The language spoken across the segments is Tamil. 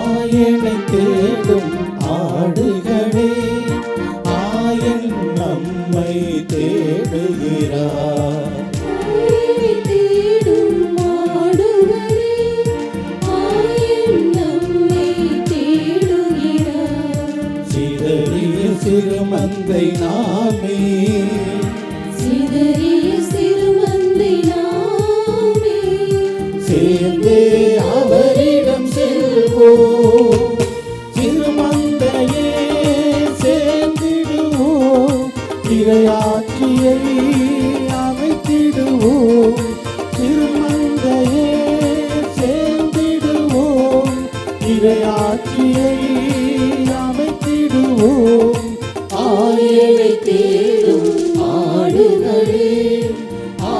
ஆயனை தேடும் ஆடுகளே, ஆயன் நம்மை தேடுகிறார். ஆயனை தேடும் ஆடுகளே, ஆயன் நம்மை தேடுகிறார். சிதறிய சிறுமந்தை நாமே, சிதறிய சிறுமந்தை நாமே, சேர்ந்தே அவரிடம் செல்வோம். சிறுமந்தையே சேர்ந்திடுவோம், இறையாட்சியை அமைத்திடுவோம். சிறுமந்தையே சேர்ந்திடுவோம், இறையாட்சியை அமைத்திடுவோம். ஆயனை தேடும் ஆடுகளே,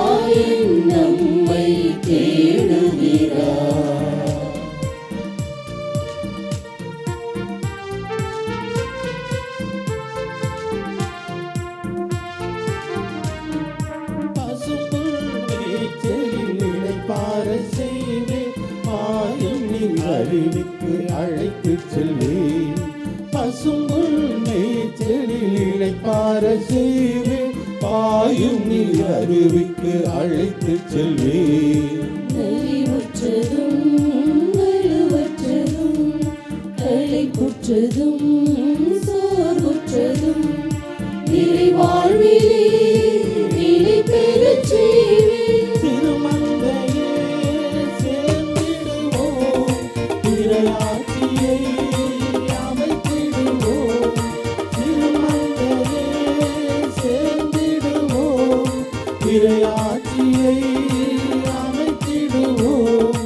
ஆயன் நம்மை தேடுகிறார். பசும்புல் மேய்ச்சலில் இளைப்பாற செய்வேன், பாயும் நீர் அருவிக்கு அழைத்துச் செல்வேன். பசும்புல் மேய்ச்சலில் இளைப்பாற செய்வேன், பாயும் நீர் அருவிக்கு அழைத்துச் செல்வேன். நலிவுற்றதும் வலுவற்றதும் களைப்புற்றதும் சோர்வுற்றதும் நிறைவாழ்விலே நிலை பெறச் செய்வேன். திருமந்தையே சேர்ந்திடுவோம், இறையாட்சியை அமைத்திடுவோம். திருமந்தையே சேர்ந்திடுவோம், இறையாட்சியை அமைத்திடுவோம்.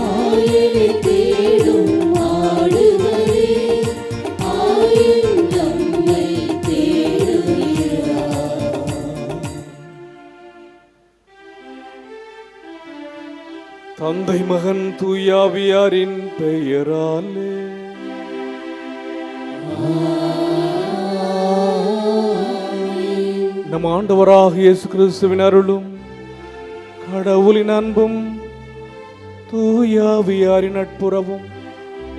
ஆயனை தேடும் ஆடுகளே, ஆயன் நம்மை தேடுகிறார். தந்தை மகன் தூயாவியாரின் பெயராலே நம் ஆண்டவராக இயேசு கிறிஸ்துவின் அருளும் கடவுளின் அன்பும் தூயாவியாரின் நட்புறவும்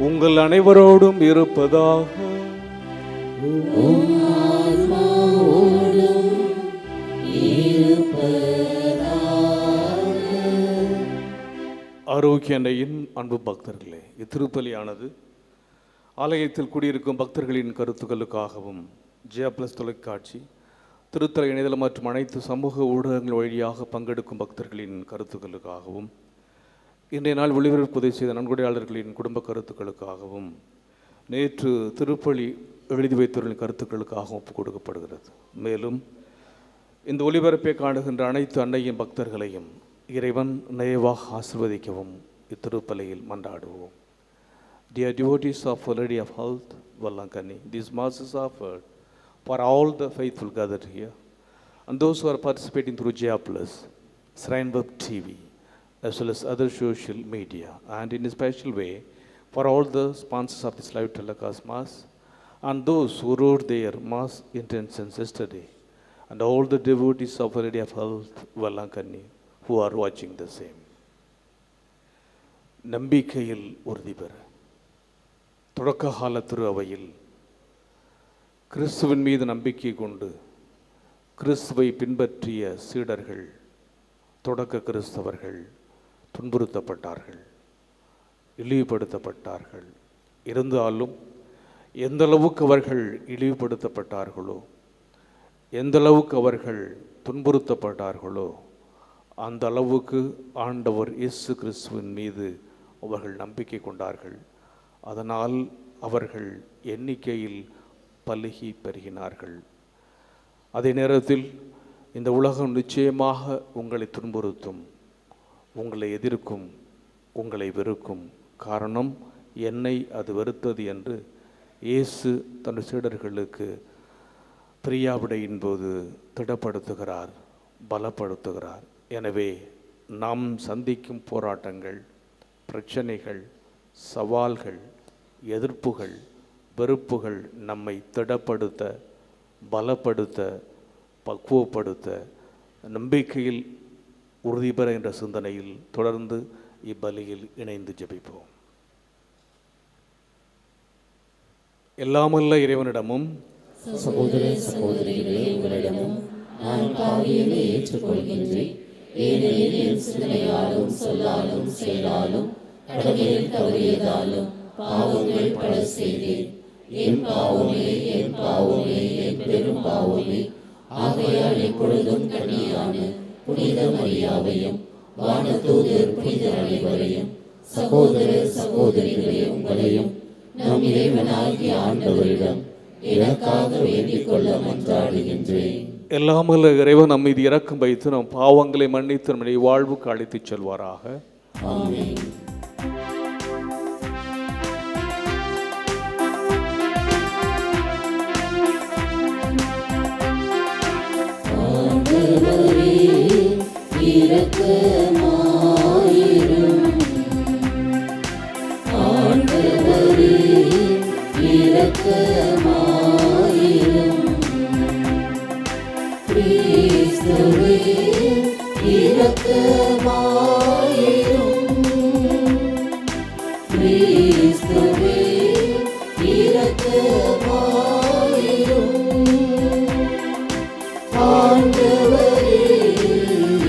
உங்கள் அனைவரோடும் இருப்பதாக. ஆரோக்கிய அன்னையின் அன்பு பக்தர்களே, இத்திருப்பலியானது ஆலயத்தில் குடியிருக்கும் பக்தர்களின் கருத்துக்களுக்காகவும் ஜியா+ தொலைக்காட்சி, திருத்தல இணையதளம் மற்றும் அனைத்து சமூக ஊடகங்கள் வழியாக பங்கெடுக்கும் பக்தர்களின் கருத்துக்களுக்காகவும், இன்றைய நாள் ஒளிபரப்பு உதவி செய்த நன்கொடையாளர்களின் குடும்ப கருத்துக்களுக்காகவும், நேற்று திருப்பலி எழுதி வைத்தவர்களின் கருத்துக்களுக்காகவும் ஒப்புக் கொடுக்கப்படுகிறது. மேலும் இந்த ஒளிபரப்பை காணுகின்ற அனைத்து அன்னையின் பக்தர்களையும் இறைவன் நிறைவாக ஆசீர்வதிக்கவும் இத்திருப்பலியில் மன்றாடுவோம். Dear devotees of Our Lady of Health, Vallankani, these Mass is offered for all the faithful gathered here and those who are participating through Jia+, Shrine Web TV, as well as other social media, and in a special way for all the sponsors of this live telecast Mass and those who wrote their Mass intentions yesterday, and all the devotees of Our Lady of Health, Vallankani, who are watching the same. நம்பிக்கையில் உறுதி பெற தொடக்க கால திரு அவையில் கிறிஸ்துவின் மீது நம்பிக்கை கொண்டு கிறிஸ்துவை பின்பற்றிய சீடர்கள், தொடக்க கிறிஸ்தவர்கள் துன்புறுத்தப்பட்டார்கள், இழிவுபடுத்தப்பட்டார்கள். இருந்தாலும் எந்த அளவுக்கு அவர்கள் இழிவுபடுத்தப்பட்டார்களோ, எந்த அளவுக்கு அவர்கள் துன்புறுத்தப்பட்டார்களோ, அந்த அளவுக்கு ஆண்டவர் இயேசு கிறிஸ்துவின் மீது அவர்கள் நம்பிக்கை கொண்டார்கள். அதனால் அவர்கள் எண்ணிக்கையில் பலுகி பெருகினார்கள். அதே நேரத்தில் இந்த உலகம் நிச்சயமாக உங்களை துன்புறுத்தும், உங்களை எதிர்க்கும், உங்களை வெறுக்கும். காரணம், என்னை அது வெறுத்தது என்று இயேசு தன் சீடர்களுக்கு பிரியாவிடையின் போது திடப்படுத்துகிறார், பலப்படுத்துகிறார். எனவே நாம் சந்திக்கும் போராட்டங்கள், பிரச்சனைகள், சவால்கள், எதிர்ப்புகள், வெறுப்புகள் நம்மை திடப்படுத்த, பலப்படுத்த, பக்குவப்படுத்த, நம்பிக்கையில் உறுதி பெற என்ற சிந்தனையில் தொடர்ந்து இப்பலியில் இணைந்து ஜெபிப்போம். எல்லாமல்ல இறைவனிடமும் சகோதர சகோதரிகளே, உங்களிடமும் நான் பாவியனை ஏற்றுக்கொள்கின்றேன். ஏனெனில் என் சிந்தனையாலும் சொல்லாலும் செயலாலும் கடமையில் தவறியதாலும் பாவங்கள் பல செய்தேன். என் பாவமே, என் பாவமே, என் பெரும் பாவமே. ஆகையால் எப்பொழுதும் கன்னியான புனித மரியாவையும் வானதூதர் புனிதர் அனைவரையும் சகோதர சகோதரிகளே உங்களையும் நம் இறைவனாகிய ஆண்டவரிடம் எனக்காக வேண்டிக் கொள்ள மன்றாடுகின்றேன். எல்லாமல்ல இறைவன் நம் மீது இரக்கம் வைத்து நம் பாவங்களை மன்னித்து நம்முடைய வாழ்வுக்கு அழைத்துச் செல்வாராக. ஆமென். ஆண்டவரே இரக்கமாயிரும். ஆண்டவரே இரக்கமாயிரும். கிறிஸ்துவே இரக்கமாயிரும். கிறிஸ்துவே இரக்கமாயிரும். ஆண்டவரே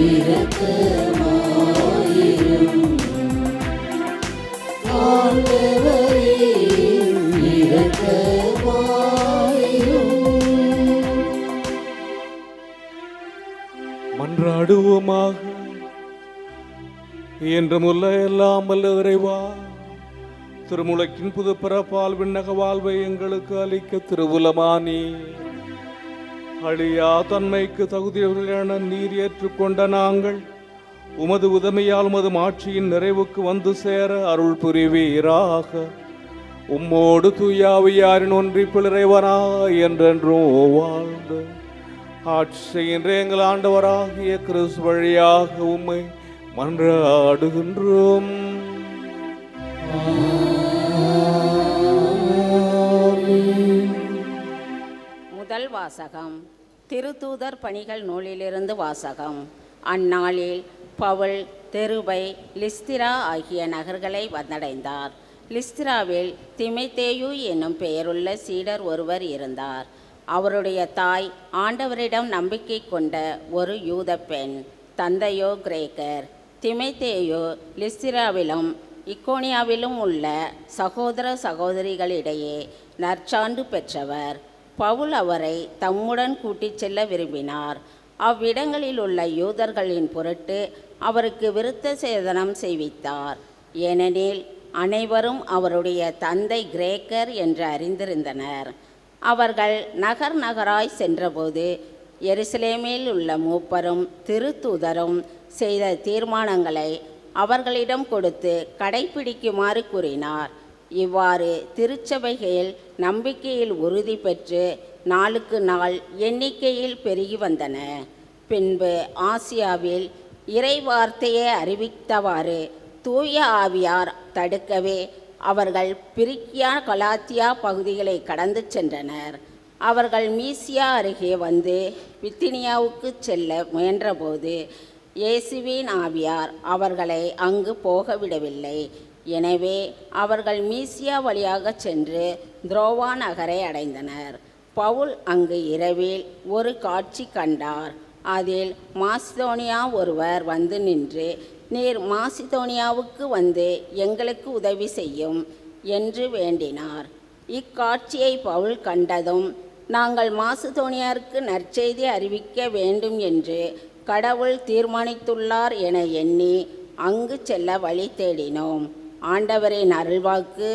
இரக்கமாயிரும். ஆண்டவரே இரக்கமாயிரும். மன்றாடுவோமாக. என்றுமுள்ள எல்லாம் வல்ல இறைவா, திருமுலக்கின் புது பிறப்பால் விண்ணக வாழ்வை எங்களுக்கு அளிக்க திருவுலமானி அழியா தன்மைக்கு தகுதியுள்ள நீர் ஏற்றுக்கொண்ட நாங்கள் உமது உதமையால் உமது மாட்சியின் நிறைவுக்கு வந்து சேர அருள் புரிவீராக. உம்மோடு தூயாவியாரின் ஒன்றிப்பில் இறைவனா என்றென்றும் வாழ்ந்து ஆட்சி செய்கின்ற எங்கள் ஆண்டவராகிய கிறிஸ்து வழியாக உம்மை மன்றாடுகின்றோம். முதல் வாசகம். திருத்தூதர் பணிகள் நூலிலிருந்து வாசகம். அந்நாளில் பவுல் தெருபை, லிஸ்திரா ஆகிய நகர்களை வந்தடைந்தார். லிஸ்திராவில் திமோத்தேயு என்னும் பெயருள்ள சீடர் ஒருவர் இருந்தார். அவருடைய தாய் ஆண்டவரிடம் நம்பிக்கை கொண்ட ஒரு யூத பெண். தந்தையோ கிரேக்கர். திமோத்தேயு லிஸ்திராவிலும் இக்கோனியாவிலும் உள்ள சகோதர சகோதரிகளிடையே நற்சான்று பெற்றவர். பவுல் அவரை தம்முடன் கூட்டிச் செல்ல விரும்பினார். அவ்விடங்களில் உள்ள யூதர்களின் பொருட்டு அவருக்கு விருத்த சேதனம் செய்வித்தார். ஏனெனில் அனைவரும் அவருடைய தந்தை கிரேக்கர் என்று அறிந்திருந்தனர். அவர்கள் நகர் நகராய் சென்றபோது எருசலேமில் உள்ள மூப்பரும் திருத்தூதரும் செய்த தீர்மானங்களை அவர்களிடம் கொடுத்து கடைப்பிடிக்குமாறு கூறினார். இவ்வாறு திருச்சபைகள் நம்பிக்கையில் உறுதி பெற்று நாளுக்கு நாள் எண்ணிக்கையில் பெருகி வந்தன. பின்பு ஆசியாவில் இறை வார்த்தையை அறிவித்தவாறு தூய ஆவியார் தடுக்கவே அவர்கள் பிரிக்கியா கலாத்தியா பகுதிகளை கடந்து சென்றனர். அவர்கள் மீசியா அருகே வந்து பித்தினியாவுக்கு செல்ல முயன்றபோது இயேசுவின் ஆவியார் அவர்களை அங்கு போக விடவில்லை. எனவே அவர்கள் மீசியா வழியாக சென்று துரோவா நகரை அடைந்தனர். பவுல் அங்கு இரவில் ஒரு காட்சி கண்டார். அதில் மாசிதோனியா ஒருவர் வந்து நின்று, நீர் மாசிதோனியாவுக்கு வந்து எங்களுக்கு உதவி செய்யும் என்று வேண்டினார். இக்காட்சியை பவுல் கண்டதும், நாங்கள் மாசிதோனியாருக்கு நற்செய்தி அறிவிக்க வேண்டும் என்று கடவுள் தீர்மானித்துள்ளார் என எண்ணி அங்கு செல்ல வழி தேடினோம். ஆண்டவரின் அருள்வாக்கு.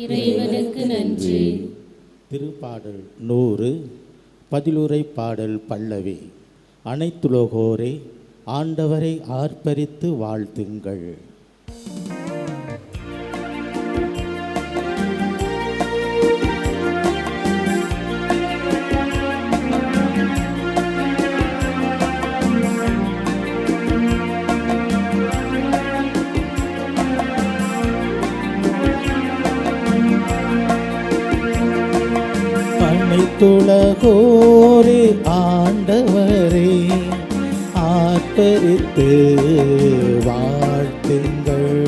இறைவனுக்கு நன்றி. திருப்பாடல் 100 பதிலுரை பாடல் பல்லவி. அனைத்துலகோரே ஆண்டவரை ஆர்ப்பரித்து வாழ்த்துங்கள். அனைத்துலகோரே ஆண்டவரே ஆர்ப்பரித்து வாழ்த்துங்கள்,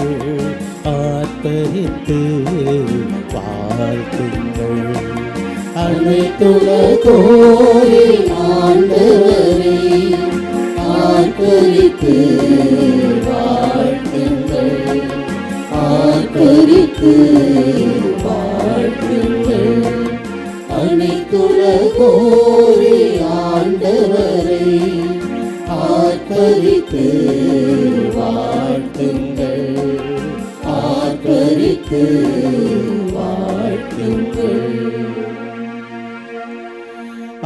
ஆர்ப்பரித்து வாழ்த்துங்கள். அனைத்துலகோரே ஆண்டவரை ஆர்ப்பரித்து வாழ்த்துங்கள், ஆர்ப்பரித்து வாழ்த்துங்கள். அனைத்துலகோரே ஆண்டவரை ஆர்ப்பரித்து வாழ்த்துங்கள், ஆர்ப்பரித்து வாழ்த்துங்கள்.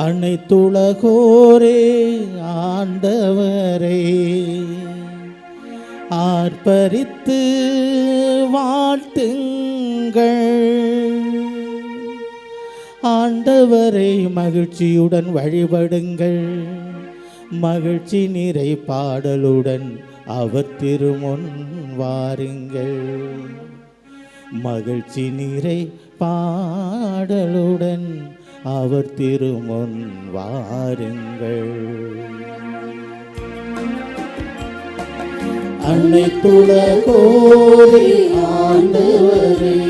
அனைத்துலகோரே ஆண்டவரை ஆர்ப்பரித்து வாழ்த்துங்கள். ஆண்டவரை மகிழ்ச்சியுடன் வழிபடுங்கள், மகிழ்ச்சி நிறை பாடலுடன் அவர் திருமுன் வாருங்கள். மகிழ்ச்சி நிறை பாடலுடன் அவர் திருமுன் வாருங்கள். அனைத்துலகோரே ஆண்டவரை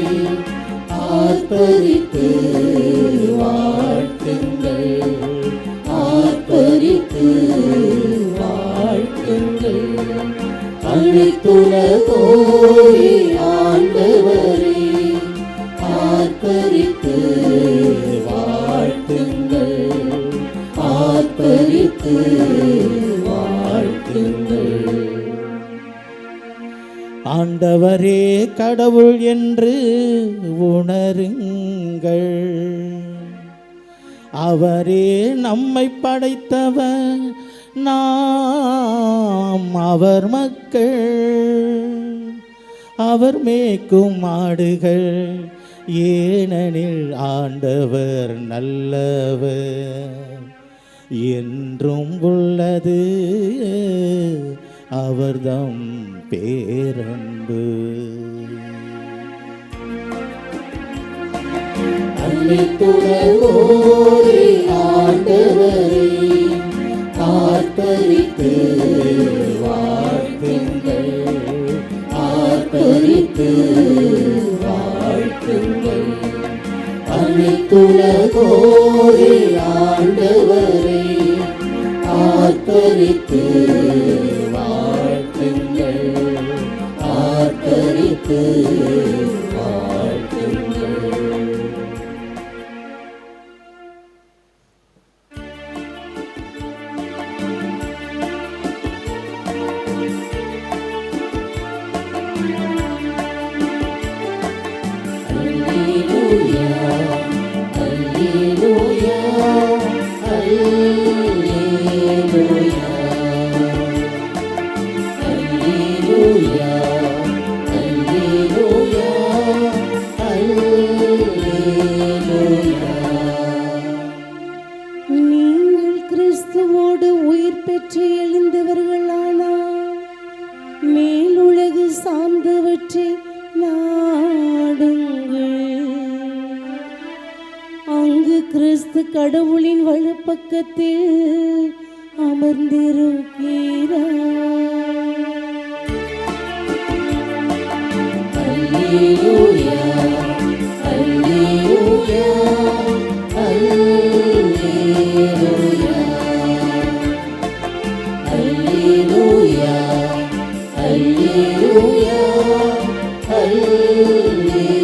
ஆர்ப்பரித்து வாழ்த்துங்கள், ஆர்ப்பரித்து வாழ்த்துங்கள். அனைத்துலகோரே ஆண்டவரை ஆர்ப்பரித்து வாழ்த்துங்கள், ஆர்ப்பரித்து வாழ்த்துங்கள். ஆண்டவரே கடவுள் என்று உணருங்கள், அவரே நம்மை படைத்தவர், நாம் அவர் மக்கள். அவர் மேய்க்கும் ஆடுகள், ஏனெனில் ஆண்டவர் நல்லவர், என்றும் உள்ளது அவர்தம் பேரன்பு. அனைத்துலகோரே ஆண்டவரை ஆர்ப்பரித்து வாழ்த்துங்கள், ஆர்ப்பரித்து வாழ்த்துங்கள். அனைத்துலகோரே ஆண்டவரை ஆர்ப்பரித்து வாழ்த்துங்கள், ஆர்ப்பரித்து வாழ்த்துங்கள். நீங்கள் கிறிஸ்துவோடு உயிர் பெற்று எழுந்தவர்களானால் மேலுலகு சார்ந்தவற்றை நாடுங்கள். அங்கு கிறிஸ்து கடவுளின் வலப்பக்கத்தில் அமர்ந்திருக்கிறார். அல்லேலூயா, அல்லேலூயா, அல்லேலூயா, அல்லேலூயா, அல்லேலூயா, அல்லேலூயா.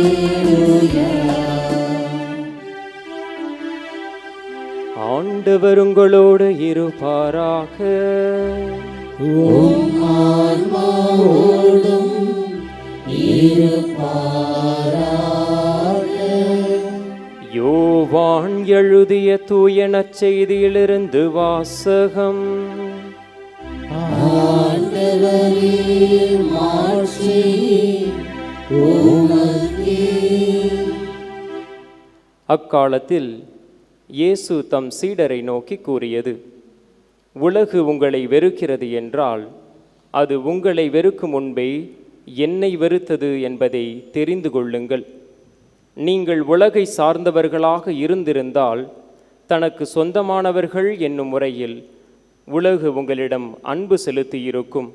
ஆண்டவர் உங்களோடு இருப்பாராக. உம் ஆன்மாவோடும் இருப்பாராக. யோவான் எழுதிய தூய நற்செய்தியிலிருந்து வாசகம். ஆண்டவரே மாட்சி உமக்கே. அக்காலத்தில் இயேசு தம் சீடரை நோக்கி கூறியது, உலகு உங்களை வெறுக்கிறது என்றால் அது உங்களை வெறுக்கும் முன்பே என்னை வெறுத்தது என்பதை தெரிந்து கொள்ளுங்கள். நீங்கள் உலகை சார்ந்தவர்களாக இருந்திருந்தால் தனக்கு சொந்தமானவர்கள் என்னும் முறையில் உலகு உங்களிடம் அன்பு செலுத்தியிருக்கும்.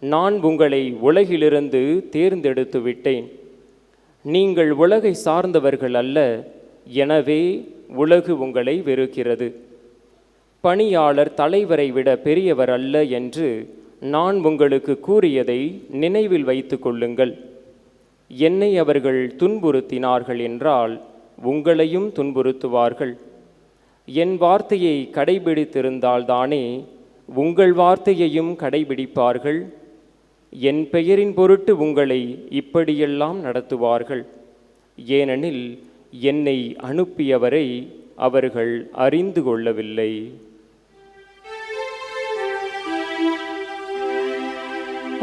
நான் உங்களை உலகிலிருந்து தேர்ந்தெடுத்து விட்டேன். நீங்கள் உலகை சார்ந்தவர்கள் அல்ல, எனவே உலகு உங்களை வெறுக்கிறது. பணியாளர் தலைவரை விட பெரியவர் அல்ல என்று நான் உங்களுக்கு கூறியதை நினைவில் வைத்து கொள்ளுங்கள். என்னை அவர்கள் துன்புறுத்தினார்கள் என்றால் உங்களையும் துன்புறுத்துவார்கள். என் வார்த்தையை கடைபிடித்திருந்தால்தானே உங்கள் வார்த்தையையும் கடைபிடிப்பார்கள். என் பெயரின் பொருட்டு உங்களை இப்படியெல்லாம் நடத்துவார்கள். ஏனெனில் என்னை அனுப்பியவரை அவர்கள் அறிந்து கொள்ளவில்லை.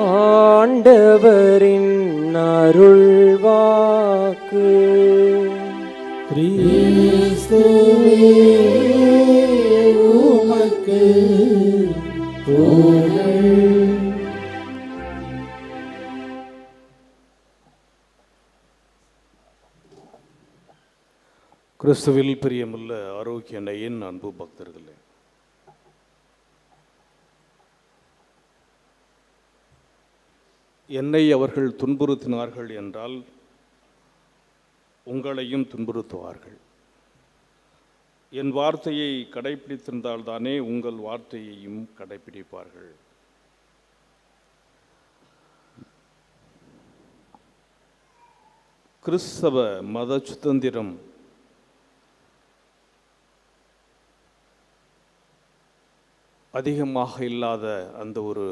ஆண்டவரின் அருள்வாக்கு. கிறிஸ்துவே உமக்கு புகழ். கிறிஸ்துவில் பிரியமுள்ள ஆரோக்கிய அன்னையின் அன்பு பக்தர்களே, என்னை அவர்கள் துன்புறுத்தினார்கள் என்றால் உங்களையும் துன்புறுத்துவார்கள். என் வார்த்தையை கடைபிடித்திருந்தால்தானே உங்கள் வார்த்தையையும் கடைபிடிப்பார்கள். கிறிஸ்தவ மத சுதந்திரம் அதிகமாக இல்லாத அந்த ஒரு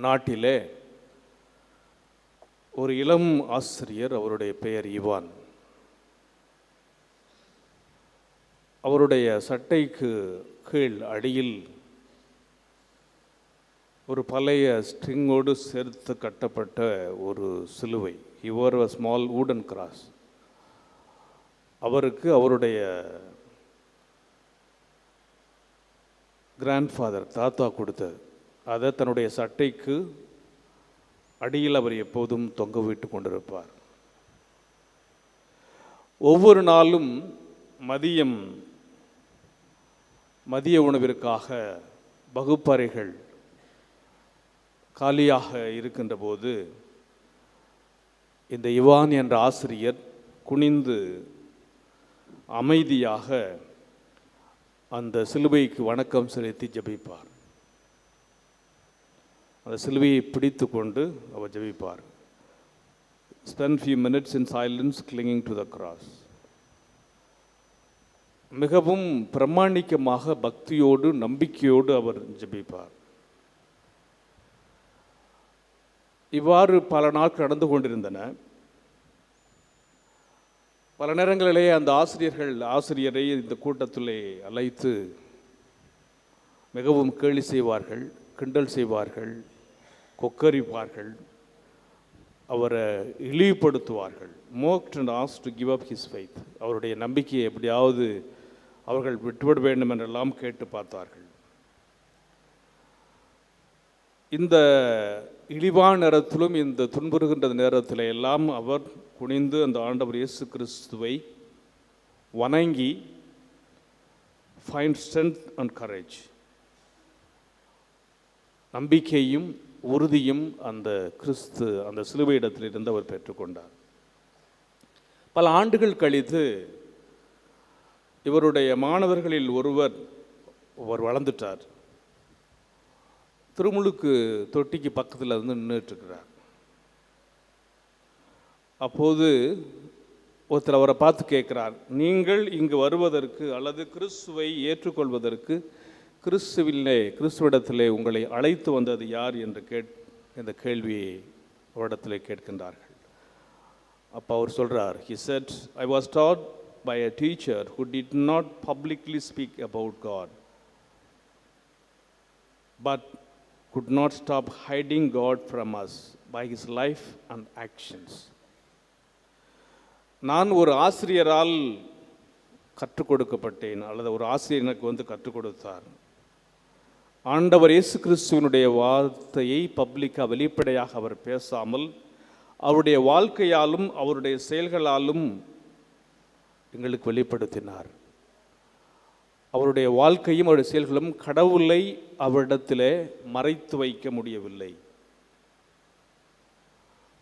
நாட்டிலே ஒரு இளம் ஆசிரியர், அவருடைய பெயர் இவான், அவருடைய சட்டைக்கு கீழ் அடியில் ஒரு பழைய ஸ்ட்ரிங்கோடு சேர்த்து கட்டப்பட்ட ஒரு சிலுவை, he wore a small wooden cross. அவருக்கு அவருடைய கிராண்ட்ஃபாதர், தாத்தா கொடுத்தது. அதை தன்னுடைய சட்டைக்கு அடியில் அவர் எப்போதும் தொங்க விட்டு கொண்டிருப்பார். ஒவ்வொரு நாளும் மதிய உணவிற்காக வகுப்பறைகள் காலியாக இருக்கின்ற போது இந்த இவான் என்ற ஆசிரியர் குனிந்து அமைதியாக அந்த சிலுவைக்கு வணக்கம் செலுத்தி ஜெபிப்பார். அந்த சிலுவையை பிடித்து கொண்டு அவர் ஜெபிப்பார். Spend few minutes in silence clinging to the cross. மிகவும் பிரமாணிக்கமாக பக்தியோடு நம்பிக்கையோடு அவர் ஜெபிப்பார். இவ்வாறு பல நாட்கள் நடந்து கொண்டிருந்தன. பல நேரங்களிலே அந்த ஆசிரியரை இந்த கூட்டத்திலே அழைத்து மிகவும் கேலி செய்வார்கள், கிண்டல் செய்வார்கள், கொக்கரிப்பார்கள், அவரை இழிவுபடுத்துவார்கள். mocked and asked to give up his faith. அவருடைய நம்பிக்கையை எப்படியாவது அவர்கள் விட்டுவிட வேண்டும் என்றெல்லாம் கேட்டு பார்த்தார்கள். இந்த இழிவான நேரத்திலும், இந்த துன்புறுகின்ற நேரத்தில் எல்லாம் அவர் குனிந்து அந்த ஆண்டவர் இயேசு கிறிஸ்துவை வணங்கி find strength and courage, நம்பிக்கையும் உறுதியும் அந்த சிலுவை இடத்திலிருந்து அவர் பெற்றுக்கொண்டார். பல ஆண்டுகள் கழித்து இவருடைய மாணவர்களில் ஒருவர் வளர்ந்துட்டார். திருமுழுக்கு தொட்டிக்கு பக்கத்தில் இருந்து நின்றுட்டுருக்கிறார். அப்போது ஒருத்தர் அவரை பார்த்து கேட்குறார், நீங்கள் இங்கு வருவதற்கு அல்லது கிறிஸ்துவை ஏற்றுக்கொள்வதற்கு கிறிஸ்துவிடத்திலே உங்களை அழைத்து வந்தது யார் என்று இந்த கேள்வியை அவரிடத்திலே கேட்கின்றார்கள். அப்போ அவர் சொல்கிறார், he said, I was taught by a teacher who did not publicly speak about God, but could not stop hiding God from us by his life and actions. நான் ஒரு ஆசிரியரால் கற்றுக் கொடுக்கப்பட்டேன், அல்லது ஒரு ஆசிரியர் எனக்கு கற்றுக் கொடுத்தார். ஆண்டவர் இயேசு கிறிஸ்துவினுடைய வார்த்தையை பப்ளிக்காக வெளிப்படையாக அவர் பேசாமல் அவருடைய வாழ்க்கையாலும் அவருடைய செயல்களாலும் எங்களுக்கு வெளிப்படுத்தினார். அவருடைய வாழ்க்கையும் அவருடைய செயல்களும் கடவுளை அவரிடத்திலே மறைத்து வைக்க முடியவில்லை.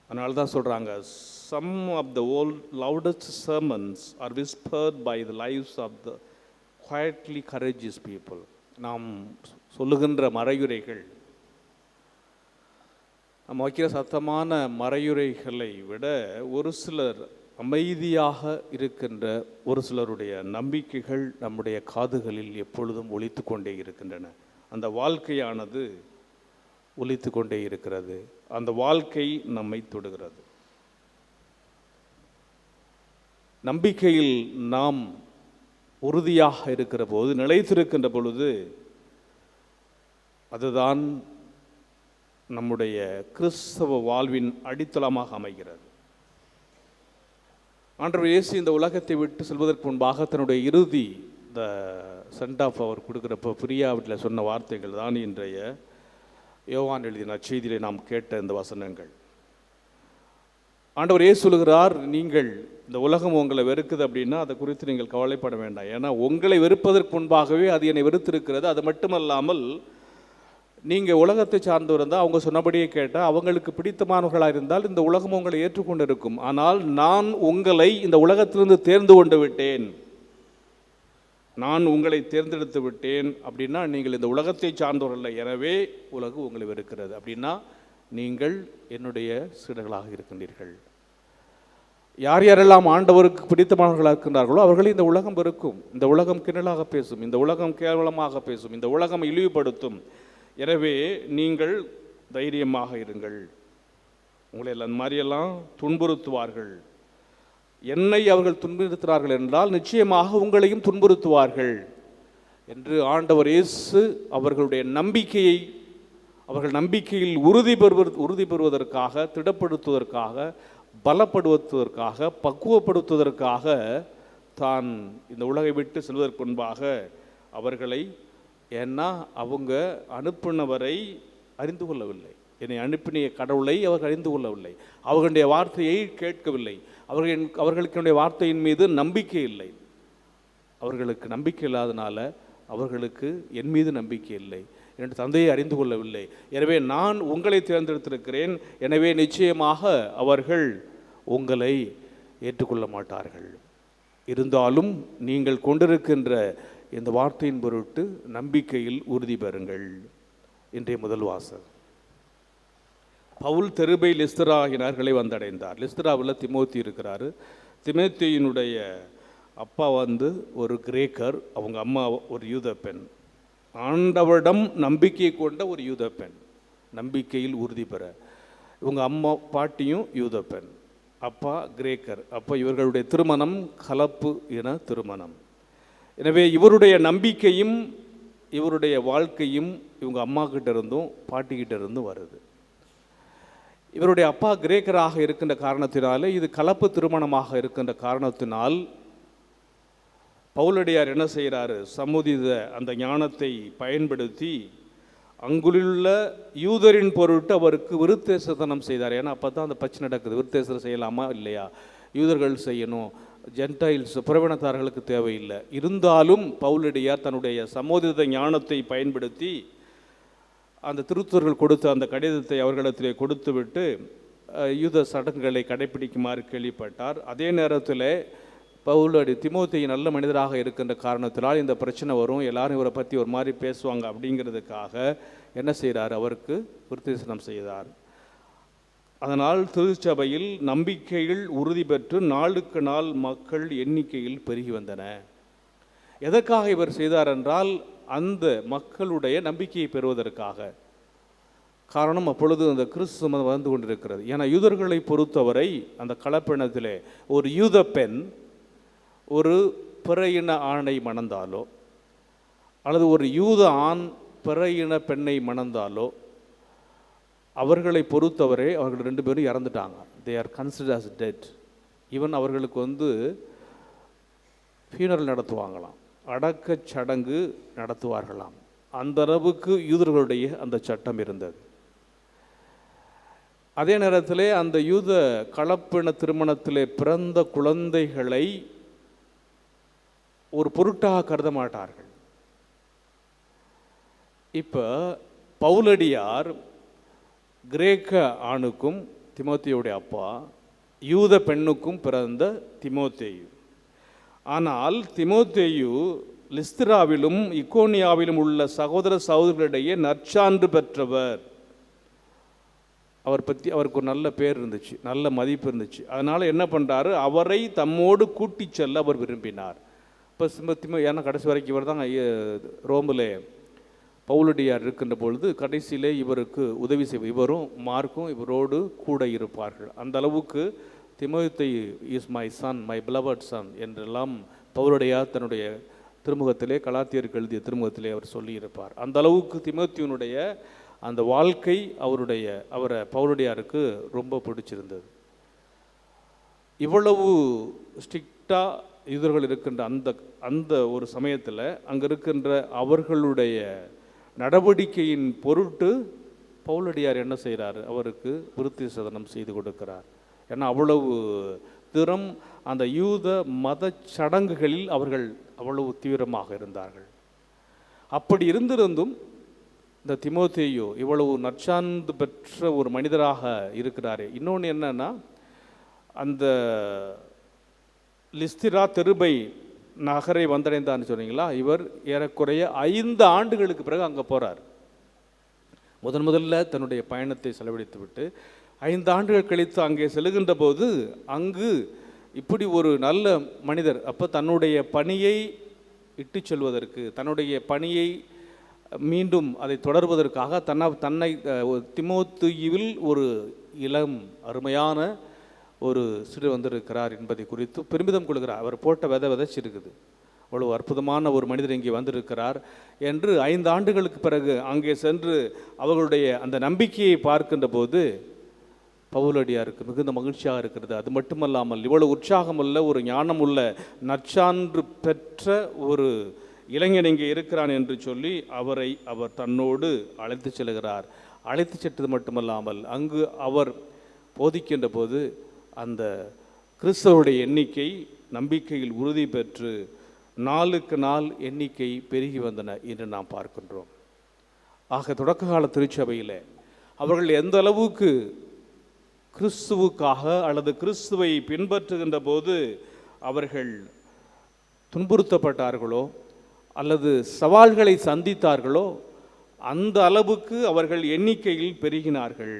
அதனால தான் சொல்கிறாங்க, some of the loudest sermons are whispered by the lives of the quietly courageous people. நாம் சொல்லுகின்ற மறையுரைகள், நம்ம வைக்கிற சத்தமான மறையுரைகளை விட ஒரு சிலர் அமைதியாக இருக்கின்ற ஒரு சிலருடைய நம்பிக்கைகள் நம்முடைய காதுகளில் எப்பொழுதும் ஒலித்து கொண்டே இருக்கின்றன. அந்த வாழ்க்கையானது ஒலித்து கொண்டே இருக்கிறது. அந்த வாழ்க்கை நம்மை தொடுகிறது. நம்பிக்கையில் நாம் உறுதியாக இருக்கிற போது, நிலைத்திருக்கின்ற பொழுது, அதுதான் நம்முடைய கிறிஸ்தவ வாழ்வின் அடித்தளமாக அமைகிறது. ஆண்டவர் இயேசு இந்த உலகத்தை விட்டு செல்வதற்கு முன்பாக தன்னுடைய இறுதி சென்ட் ஆஃப் அவர் கொடுக்குறப்போ பிரியாவில் சொன்ன வார்த்தைகள் தான் இன்றைய யோவான் எழுதின செய்தியிலே நாம் கேட்ட இந்த வசனங்கள். ஆண்டவர் இயேசு சொல்கிறார், நீங்கள் இந்த உலகம் உங்களை வெறுக்குது அப்படின்னா அதை குறித்து நீங்கள் கவலைப்பட வேண்டாம். ஏன்னா உங்களை வெறுப்பதற்கு முன்பாகவே அது என்னை வெறுத்திருக்கிறது. அது மட்டுமல்லாமல் நீங்கள் உலகத்தை சார்ந்தவர் இருந்தால் அவங்க சொன்னபடியே கேட்டால் அவங்களுக்கு பிடித்தமானவர்களாக இருந்தால் இந்த உலகம் உங்களை ஏற்றுக்கொண்டு இருக்கும். ஆனால் நான் உங்களை இந்த உலகத்திலிருந்து தேர்ந்து கொண்டு விட்டேன், நான் உங்களை தேர்ந்தெடுத்து விட்டேன் அப்படின்னா நீங்கள் இந்த உலகத்தை சார்ந்தவர்கள், எனவே உலகம் உங்களை வெறுக்கிறது. அப்படின்னா நீங்கள் என்னுடைய சீடர்களாக இருக்கின்றீர்கள். யார் யாரெல்லாம் ஆண்டவருக்கு பிடித்தமானவர்களாக இருக்கின்றார்களோ அவர்களை இந்த உலகம் வெறுக்கும். இந்த உலகம் கிண்டலாக பேசும், இந்த உலகம் கேவலமாக பேசும், இந்த உலகம் இழிவுபடுத்தும். எனவே நீங்கள் தைரியமாக இருங்கள். உங்களை அந்த மாதிரியெல்லாம் துன்புறுத்துவார்கள். என்னை அவர்கள் துன்புறுத்துகிறார்கள் என்றால் நிச்சயமாக உங்களையும் துன்புறுத்துவார்கள் என்று ஆண்டவர் இயேசு அவர்களுடைய நம்பிக்கையை, அவர்கள் நம்பிக்கையில் உறுதி பெறுவதற்காக, திடப்படுத்துவதற்காக, பலப்படுத்துவதற்காக, பக்குவப்படுத்துவதற்காக தான் இந்த உலகை விட்டு செல்வதற்கு முன்பாக அவர்களை, ஏன்னா அவங்க அனுப்பினவரை அறிந்து கொள்ளவில்லை, என்னை அனுப்பின கடவுளை அவர்கள் அறிந்து கொள்ளவில்லை, அவர்களுடைய வார்த்தையை கேட்கவில்லை, அவர்களுக்கு என்னுடைய வார்த்தையின் மீது நம்பிக்கை இல்லை. அவர்களுக்கு நம்பிக்கை இல்லாதனால அவர்களுக்கு என் மீது நம்பிக்கை இல்லை, என் தந்தையை அறிந்து கொள்ளவில்லை. எனவே நான் உங்களை தேர்ந்தெடுத்திருக்கிறேன், எனவே நிச்சயமாக அவர்கள் உங்களை ஏற்றுக்கொள்ள மாட்டார்கள். இருந்தாலும் நீங்கள் கொண்டிருக்கின்ற இந்த வார்த்தையின் பொருட்டு நம்பிக்கையில் உறுதி பெறுங்கள். இன்றைய முதல் வாசகம். பவுல் தெருபை லிஸ்திரா ஆகிய நகர்களை வந்தடைந்தார். லிஸ்திராவில் திமோத்தி இருக்கிறார். திமோத்தியினுடைய அப்பா ஒரு கிரேக்கர், அவங்க அம்மா ஒரு யூத பெண். ஆண்டவரிடம் நம்பிக்கை கொண்ட ஒரு யூத பெண், நம்பிக்கையில் உறுதி பெற. இவங்க அம்மா பாட்டியும் யூத பெண், அப்பா கிரேக்கர். அப்போ இவர்களுடைய திருமணம் கலப்பு என திருமணம். எனவே இவருடைய நம்பிக்கையும் இவருடைய வாழ்க்கையும் இவங்க அம்மா கிட்ட இருந்தும் பாட்டிக்கிட்ட இருந்தும் வருது. இவருடைய அப்பா கிரேக்கராக இருக்கின்ற காரணத்தினாலே, இது கலப்பு திருமணமாக இருக்கின்ற காரணத்தினால் பவுலடியார் என்ன செய்கிறாரு, சமுதித அந்த ஞானத்தை பயன்படுத்தி அங்குள்ள யூதரின் பொருட்டு அவருக்கு விருத்தேசனம் செய்தார். ஏன்னா அப்போ தான் அந்த பச்சை நடக்குது, விருத்தேசனம் செய்யலாமா இல்லையா, யூதர்கள் செய்யணும், ஜென்டைல்ஸ் புறவினத்தார்களுக்கு தேவையில்லை. இருந்தாலும் பவுலடியார் தன்னுடைய சமோதித ஞானத்தை பயன்படுத்தி அந்த திருத்தூதர்கள் கொடுத்த அந்த கடிதத்தை அவர்களிடத்திலே கொடுத்து விட்டு யூத சடங்குகளை கடைபிடிக்குமாறு கேள்விப்பட்டார். அதே நேரத்தில் திமோத்தி நல்ல மனிதராக இருக்கின்ற காரணத்தினால் இந்த பிரச்சனை வரும், எல்லாரும் இவரை பற்றி ஒரு மாதிரி பேசுவாங்க அப்படிங்கிறதுக்காக என்ன செய்கிறார், அவருக்கு விருத்தேசனம் செய்தார். அதனால் திருச்சபையில் நம்பிக்கையில் உறுதி பெற்று நாளுக்கு நாள் மக்கள் எண்ணிக்கையில் பெருகி வந்தன. எதற்காக இவர் செய்தார் என்றால் அந்த மக்களுடைய நம்பிக்கையை பெறுவதற்காக. காரணம் அப்பொழுது அந்த கிறிஸ்துவ வந்து கொண்டிருக்கிறது. ஏன்னா யூதர்களை பொறுத்தவரை அந்த கலப்பினத்திலே ஒரு யூத பெண் ஒரு பிற இன ஆணை மணந்தாலோ அல்லது ஒரு யூத ஆண் பிற இன பெண்ணை மணந்தாலோ அவர்களை பொறுத்தவரை அவர்கள் ரெண்டு பேரும் இறந்துட்டாங்க. They are considered as dead. Even அவர்களுக்கு ஃபியூனரல் நடத்துவாங்களாம், அடக்க சடங்கு நடத்துவார்களாம். அந்த அளவுக்கு யூதர்களுடைய அந்த சட்டம் இருந்தது. அதே நேரத்தில் அந்த யூத கலப்பின திருமணத்திலே பிறந்த குழந்தைகளை ஒரு பொருட்டாக கருத மாட்டார்கள். இப்போ பவுலடியார் கிரேக்க ஆணுக்கும் திமோத்தேயுடைய அப்பா யூத பெண்ணுக்கும் பிறந்த திமோத்தேயு. ஆனால் திமோத்தேயு லிஸ்திராவிலும் இக்கோனியாவிலும் உள்ள சகோதர சகோதரிகளிடையே நற்சான்று பெற்றவர். அவருக்கு ஒரு நல்ல பேர் இருந்துச்சு, நல்ல மதிப்பு இருந்துச்சு. அதனால் என்ன பண்ணுறாரு, அவரை தம்மோடு கூட்டி செல்ல அவர் விரும்பினார். இப்போ ஏன்னா கடைசி வரைக்கும் இவர் தான் ரோமில் பவுலடியார் இருக்கின்ற பொழுது கடைசியிலே இவருக்கு உதவி செய்வார். இவரும் மார்க்கும் இவரோடு கூட இருப்பார்கள். அந்த அளவுக்கு Timothy is my son, my beloved son என்றெல்லாம் பவுலடியார் தன்னுடைய திருமுகத்திலே, கலாத்தியருக்கு எழுதிய திருமுகத்திலே அவர் சொல்லியிருப்பார். அந்த அளவுக்கு திமோத்தேயுனுடைய அந்த வாழ்க்கை அவரை பவுலடியாருக்கு ரொம்ப பிடிச்சிருந்தது. இவ்வளவு ஸ்ட்ரிக்டாக யூதர்கள் இருக்கின்ற அந்த ஒரு சமயத்தில் அங்கே இருக்கின்ற அவர்களுடைய நடவடிக்கையின் பொருட்டு பவுலடியார் என்ன செய்கிறார், அவருக்கு விருத்தி சதனம் செய்து கொடுக்கிறார். ஏன்னா அவ்வளவு திறம் அந்த யூத மத சடங்குகளில் அவர்கள் அவ்வளவு தீவிரமாக இருந்தார்கள். அப்படி இருந்திருந்தும் இந்த திமோத்தேயு இவ்வளவு நற்சார்ந்து பெற்ற ஒரு மனிதராக இருக்கிறாரே. இன்னொன்று என்னன்னா, அந்த லிஸ்திரா தெருபை நகரை வந்தடைந்தான்னு சொன்னீங்களா, இவர் ஏறக்குறைய 5 ஆண்டுகளுக்கு பிறகு அங்கே போகிறார். முதல்ல தன்னுடைய பயணத்தை செலவழித்து விட்டு 5 ஆண்டுகள் கழித்து அங்கே செல்கின்ற போது அங்கு இப்படி ஒரு நல்ல மனிதர், அப்போ தன்னுடைய பணியை இட்டு செல்வதற்கு, தன்னுடைய பணியை மீண்டும் அதை தொடர்வதற்காக தன்னை திமோத்தேயுவில் ஒரு இளம் அருமையான ஒரு சிறு வந்திருக்கிறார் என்பதை குறித்து பெருமிதம் கொள்கிறார். அவர் போட்ட விதைச்சிருக்குது, அவ்வளவு அற்புதமான ஒரு மனிதர் இங்கே வந்திருக்கிறார் என்று 5 ஆண்டுகளுக்கு பிறகு அங்கே சென்று அவர்களுடைய அந்த நம்பிக்கையை பார்க்கின்ற போது பவுலடியாருக்கு மிகுந்த மகிழ்ச்சியாக இருக்கிறது. அது மட்டுமல்லாமல் இவ்வளவு உற்சாகமுள்ள ஒரு ஞானமுள்ள நற்சான்று பெற்ற ஒரு இளைஞன் இங்கே இருக்கிறான் என்று சொல்லி அவர் தன்னோடு அழைத்து செல்கிறார். அழைத்து சென்றது மட்டுமல்லாமல் அங்கு அவர் போதிக்கின்ற போது அந்த கிறிஸ்தவருடைய எண்ணிக்கை நம்பிக்கையில் உறுதி பெற்று நாளுக்கு நாள் எண்ணிக்கை பெருகி வந்தன என்று நாம் பார்க்கின்றோம். ஆக தொடக்க கால திருச்சபையில் அவர்கள் எந்த அளவுக்கு கிறிஸ்துவுக்காக அல்லது கிறிஸ்துவை பின்பற்றுகின்ற போது அவர்கள் துன்புறுத்தப்பட்டார்களோ அல்லது சவால்களை சந்தித்தார்களோ அந்த அளவுக்கு அவர்கள் எண்ணிக்கையில் பெருகினார்கள்.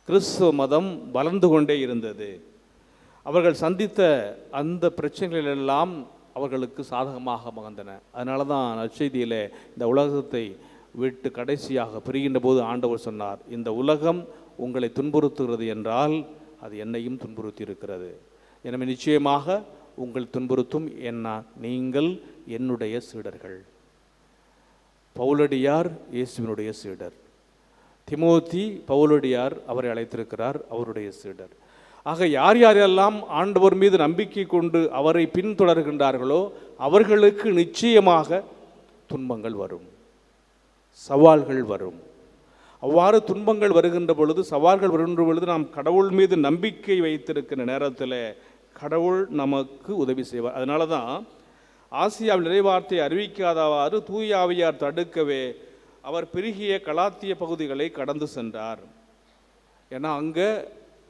கிறிஸ்துவ மதம் வளர்ந்து கொண்டே இருந்தது. அவர்கள் சந்தித்த அந்த பிரச்சனைகளெல்லாம் அவர்களுக்கு சாதகமாக மகந்தன. அதனால தான் நற்செய்தியில் இந்த உலகத்தை விட்டு கடைசியாக பிரிகின்ற போது ஆண்டவர் சொன்னார், இந்த உலகம் உங்களை துன்புறுத்துகிறது என்றால் அது என்னையும் துன்புறுத்தி இருக்கிறது. எனவே நிச்சயமாக உங்கள் துன்புறுத்தும் என்ன, நீங்கள் என்னுடைய சீடர்கள். பவுலடியார் இயேசுவினுடைய சீடர், திமோத்தி பவுலடியார் அவரை அழைத்திருக்கிறார், அவருடைய சீடர். ஆக யார் யாரெல்லாம் ஆண்டவர் மீது நம்பிக்கை கொண்டு அவரை பின்தொடர்கின்றார்களோ அவர்களுக்கு நிச்சயமாக துன்பங்கள் வரும், சவால்கள் வரும். அவ்வாறு துன்பங்கள் வருகின்ற பொழுது, சவால்கள் வருகின்ற பொழுது நாம் கடவுள் மீது நம்பிக்கை வைத்திருக்கிற நேரத்தில் கடவுள் நமக்கு உதவி செய்வார். அதனால தான் ஆசியாவில் நிறைவார்த்தை அறிவிக்காதவாறு தூய ஆவியார் தடுக்கவே அவர் பெருகிய கலாத்திய பகுதிகளை கடந்து சென்றார். ஏன்னா அங்கே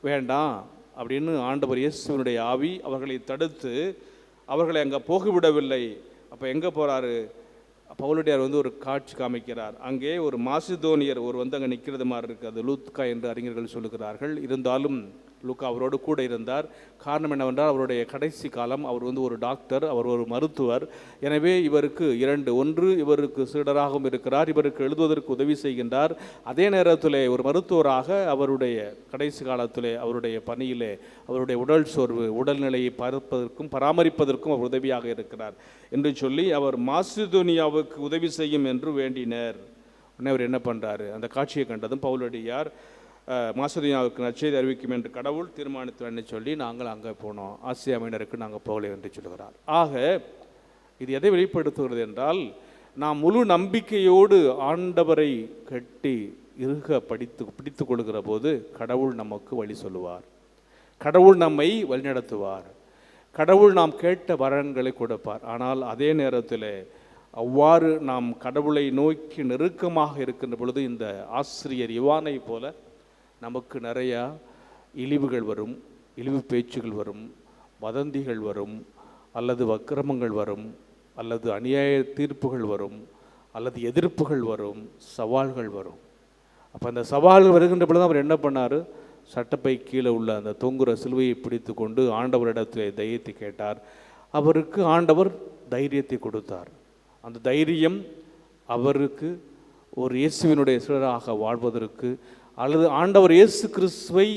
வேண்டாம் அப்படின்னு ஆண்டவர் இயேசுவினுடைய ஆவி அவர்களை தடுத்து அவர்களை அங்கே போகவிடவில்லை. அப்போ எங்கே போகிறாரு, பவுலடியார் ஒரு காட்சி காமிக்கிறார். அங்கே ஒரு மாசிதோனியர் அங்கே நிற்கிறது மாதிரி இருக்குது. அது லூக்கா என்று அறிஞர்கள் சொல்லுகிறார்கள். இருந்தாலும் லூக்கா அவரோடு கூட இருந்தார். காரணம் என்னவென்றால் அவருடைய கடைசி காலம். அவர் ஒரு டாக்டர், அவர் ஒரு மருத்துவர். எனவே இவருக்கு ஒன்று இவருக்கு சீடராகவும் இருக்கிறார், இவருக்கு எழுதுவதற்கு உதவி செய்கின்றார். அதே நேரத்தில் ஒரு மருத்துவராக அவருடைய கடைசி காலத்திலே அவருடைய பணியிலே அவருடைய உடல் சோர்வு, உடல்நிலையை பார்ப்பதற்கும் பராமரிப்பதற்கும் அவர் உதவியாக இருக்கிறார் என்று சொல்லி அவர் மாசிதோனியாவுக்கு உதவி செய்யும் என்று வேண்டினர். உடனே அவர் என்ன பண்ணுறாரு, அந்த காட்சியை கண்டதும் பவுலடியார் மாசிதோனியாவுக்கு நற்செய்தி அறிவிக்கும் என்று கடவுள் தீர்மானித்தார்னு சொல்லி நாங்கள் அங்கே போனோம், ஆசியா மைனருக்கு நாங்கள் போகலை என்று சொல்கிறார். ஆக இது எதை வெளிப்படுத்துகிறது என்றால், நாம் முழு நம்பிக்கையோடு ஆண்டவரை கட்டி இறுக பிடித்து கொள்கிற போது கடவுள் நமக்கு வழி சொல்லுவார், கடவுள் நம்மை வழிநடத்துவார், கடவுள் நாம் கேட்ட வரங்களை கொடுப்பார். ஆனால் அதே நேரத்தில் அவ்வாறு நாம் கடவுளை நோக்கி நெருக்கமாக இருக்கின்ற பொழுது இந்த ஆசிரியர் யோவானை போல நமக்கு நிறையா இழிவுகள் வரும், இழிவு பேச்சுகள் வரும், வதந்திகள் வரும், அல்லது வக்கிரமங்கள் வரும், அல்லது அநியாய தீர்ப்புகள் வரும், அல்லது எதிர்ப்புகள் வரும், சவால்கள் வரும். அப்போ அந்த சவால்கள் வருகின்ற பொழுது அவர் என்ன பண்ணார்? சட்டப்பை கீழே உள்ள அந்த தொங்குற சிலுவையை பிடித்து கொண்டு ஆண்டவரிடத்தில் தைரியத்தை கேட்டார். அவருக்கு ஆண்டவர் தைரியத்தை கொடுத்தார். அந்த தைரியம் அவருக்கு ஒரு இயேசுவினுடைய சீடராக வாழ்வதற்கு, அல்லது ஆண்டவர் இயேசு கிறிஸ்துவை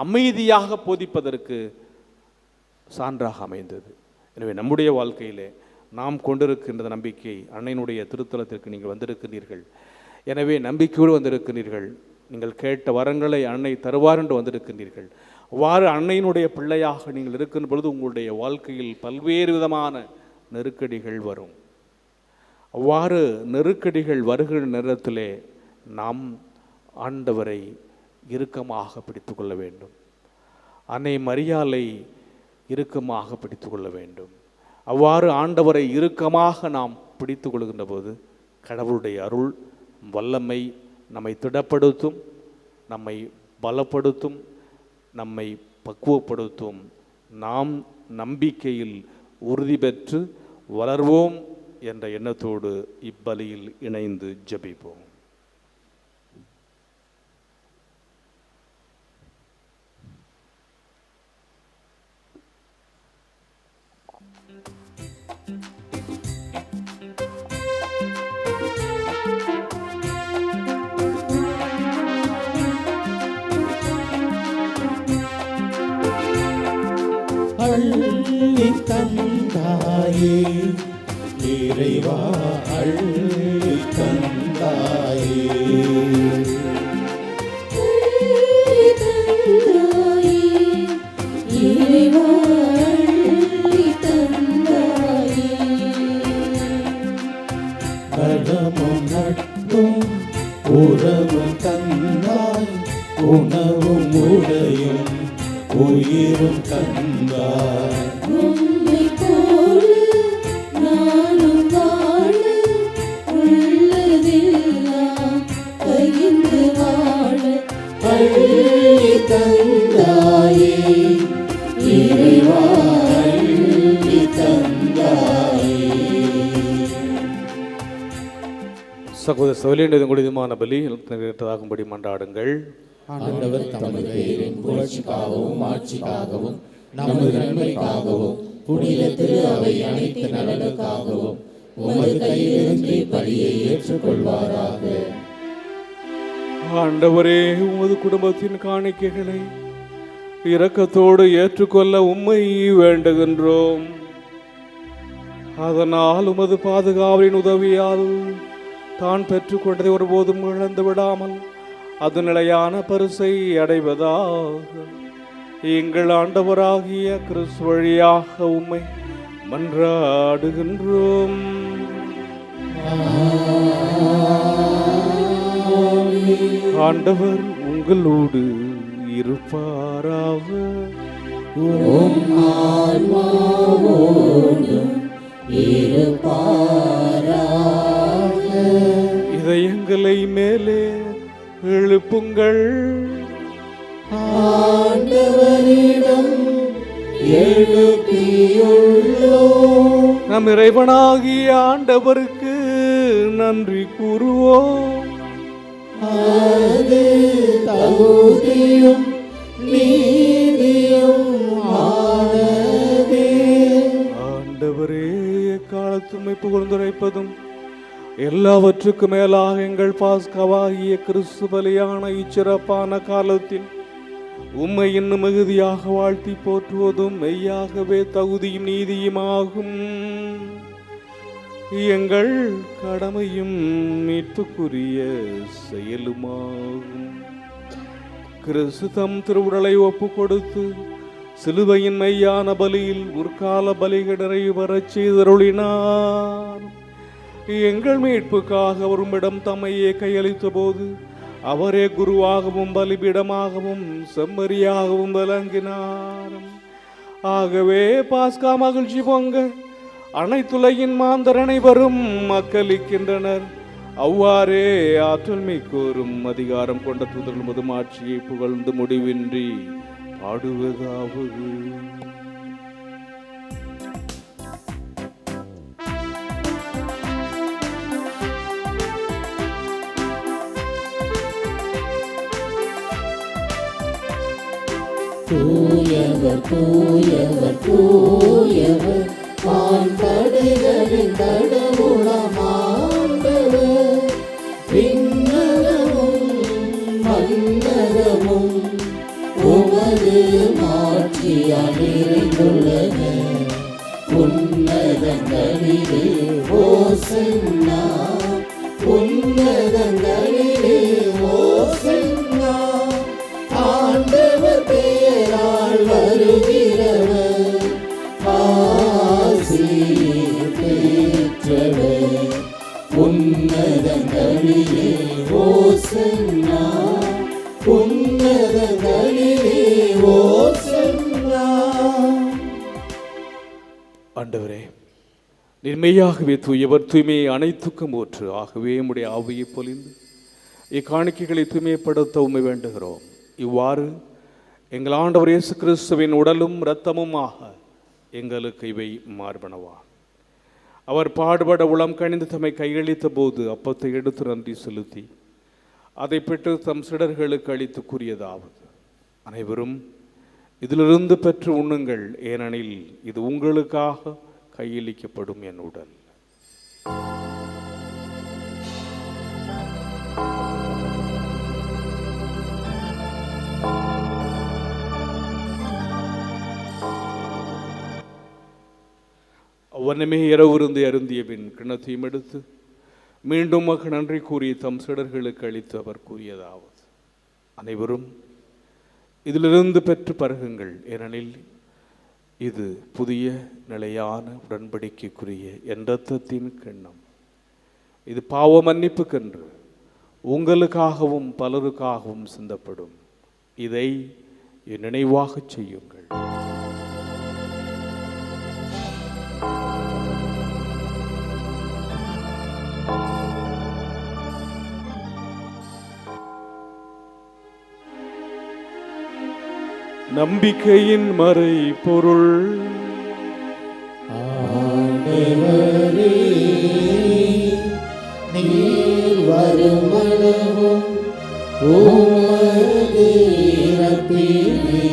அமைதியாக போதிப்பதற்கு சான்றாக அமைந்தது. எனவே நம்முடைய வாழ்க்கையிலே நாம் கொண்டிருக்கின்ற நம்பிக்கை, அன்னையினுடைய திருத்தலத்திற்கு நீங்கள் வந்திருக்கிறீர்கள், எனவே நம்பிக்கையோடு வந்திருக்கிறீர்கள். நீங்கள் கேட்ட வரங்களை அன்னை தருவார் என்று வந்திருக்கிறீர்கள். அவ்வாறு அன்னையினுடைய பிள்ளையாக நீங்கள் இருக்கின்ற பொழுது உங்களுடைய வாழ்க்கையில் பல்வேறு விதமான நெருக்கடிகள் வரும். அவ்வாறு நெருக்கடிகள் வருகிற நேரத்திலே நாம் ஆண்டவரை இறுக்கமாக பிடித்து கொள்ள வேண்டும். அன்னை மரியாளை இறுக்கமாக பிடித்து கொள்ள வேண்டும். அவ்வாறு ஆண்டவரை இறுக்கமாக நாம் பிடித்து கொள்கின்ற போது கடவுளுடைய அருள் வல்லமை நம்மை திடப்படுத்தும், நம்மை பலப்படுத்தும், நம்மை பக்குவப்படுத்தும். நாம் நம்பிக்கையில் உறுதி பெற்று வளர்வோம் என்ற எண்ணத்தோடு இப்பலியில் இணைந்து ஜெபிப்போம். அள்ளி தந்தாயே இறைவா, அள்ளி தந்தாயே இறைவா, அள்ளி தந்தாயே. கடமும் நட்பும் உறவும் தந்தாய், உணவும் உடையும் உயிரும் தந்தாய். உம்மை போல நானும் வாழ உள்ளதெல்லாம் பகிர்ந்து வாழ அள்ளி தந்தாயே இறைவா, அள்ளி தந்தாயே. சகோதர சகோதரியின் குடிதமான பலி நிறைவேற்றதாகும்படி மன்றாடுங்கள். ஆண்டவர் தமது பெயரின் புகழ்ச்சிக்காகவும் ஆட்சிக்காகவும் நமது நன்மைக்காகவும் புனித திரு அவை அனைத்து நலனுக்காகவும் உமது கையிலிருந்து பலியை ஏற்றுக்கொள்வாராக. ஆண்டவரே, உமது குடும்பத்தின் காணிக்கைகளை இரக்கத்தோடு ஏற்றுக்கொள்ள உம்மை வேண்டுகின்றோம். அதனால் உமது பாதுகாவலின் உதவியால் தான் பெற்றுக்கொண்டதை ஒருபோதும் இழந்து விடாமல் அது நிலையான பரிசை அடைவதாக எங்கள் ஆண்டவராகிய கிறிஸ்து வழியாக உம்மை மன்றாடுகின்றோம். ஆண்டவர் உங்களோடு இருப்பாராக. உம் ஆன்மாவோடும் இருப்பாராக. இதயங்களை மேலே எழுப்புங்கள். ஆண்டவரிடம் எழுப்பியுள்ளோம். நம் இறைவனாகிய ஆண்டவருக்கு நன்றி கூறுவோம். அது தகுதியும் நீதியும் ஆனதே. ஆண்டவரே, எக்காலத்தும் புகழ்ந்துரைப்பதும் எல்லாவற்றுக்கும் மேலாக எங்கள் பாஸ்கவாகிய கிறிஸ்து பலியான இச்சிறப்பான காலத்தில் உம்மை இன்னும் மிகுதியாக வாழ்த்தி போற்றுவதும் மெய்யாகவே தகுதியும் நீதியுமாகும். எங்கள் கடமையும் மீட்புக்குரிய செயலுமாகும். கிறிஸ்து தம் திருவுடலை ஒப்பு கொடுத்து சிலுவையின் மெய்யான பலியில் முற்கால பலிகள் நிறைவேறச் செய்தருளினார். எங்கள் மீட்புக்காக அவருமிடம் தம்மையே கையளித்த போது அவரே குருவாகவும் பலிபீடமாகவும் செம்மறியாகவும் விளங்கினார். ஆகவே பாஸ்கா மகிழ்ச்சி பொங்க அனைத்துலகின் மாந்தர் அனைவரும் மக்களிக்கின்றனர். அவ்வாறே ஆற்றல் மிக்கோரும் அதிகாரம் கொண்ட தூதர்கள் மதுமாட்சியை புகழ்ந்து முடிவின்றி பாடுவதாவது. தூயவர் தூயவர் தூயவர் வான்படைகளின் கடவுளாம் ஆண்டவர். விண்ணகமும் மண்ணகமும் உமது மாட்சியால் நிறைந்துள்ளன. உன்னதங்களிலே ஓசன்னா, உன்னதங்களிலே ஓசன்னா. ஆண்டவர் பெயரால் வருகிறவர் ஆசி பெற்றவர். உன்னதங்களிலே ஓசன்னா, உன்னதங்களிலே ஓசன்னா. ஆண்டவரே, நிர்மையாகவே தூயவர், தூய்மையை அனைத்துக்கும் ஊற்று. ஆகவே உம்முடைய ஆவியை பொழிந்து இக்காணிக்கைகளை தூய்மைப்படுத்த உம்மை வேண்டுகிறோம். இவ்வாறு எங்கள் ஆண்டவர் இயேசு கிறிஸ்துவின் உடலும் இரத்தமுமாக எங்களுக்கு இவை மார்பனவா. அவர் பாடுபட உளம் கணிந்து தம்மை கையளித்த போது அப்பத்தை எடுத்து நன்றி செலுத்தி அதை பெற்று தம் சிடர்களுக்கு அளித்து கூறியதாவது: அனைவரும் இதிலிருந்து பெற்று உண்ணுங்கள், ஏனெனில் இது உங்களுக்காக கையளிக்கப்படும் என் உடல். அவ்வண்ணமே இரவிருந்து அருந்திய பின் கிண்ணத்தையும் எடுத்து மீண்டும் நன்றி கூறி தம் சிடர்களுக்கு அளித்து அவர் கூறியதாவது: அனைவரும் இதிலிருந்து பெற்று பருகுங்கள், ஏனெனில் இது புதிய நிலையான உடன்படிக்கைக்குரிய என் இரத்தத்தின் கிண்ணம். இது பாவ மன்னிப்புக்கென்று உங்களுக்காகவும் பலருக்காகவும் சிந்தப்படும். இதை என் நினைவாக செய்யுங்கள். நம்பிக்கையின் மறை பொருள். ஆண்டவரே, நீர் வருமளவும் உமது இறப்பினை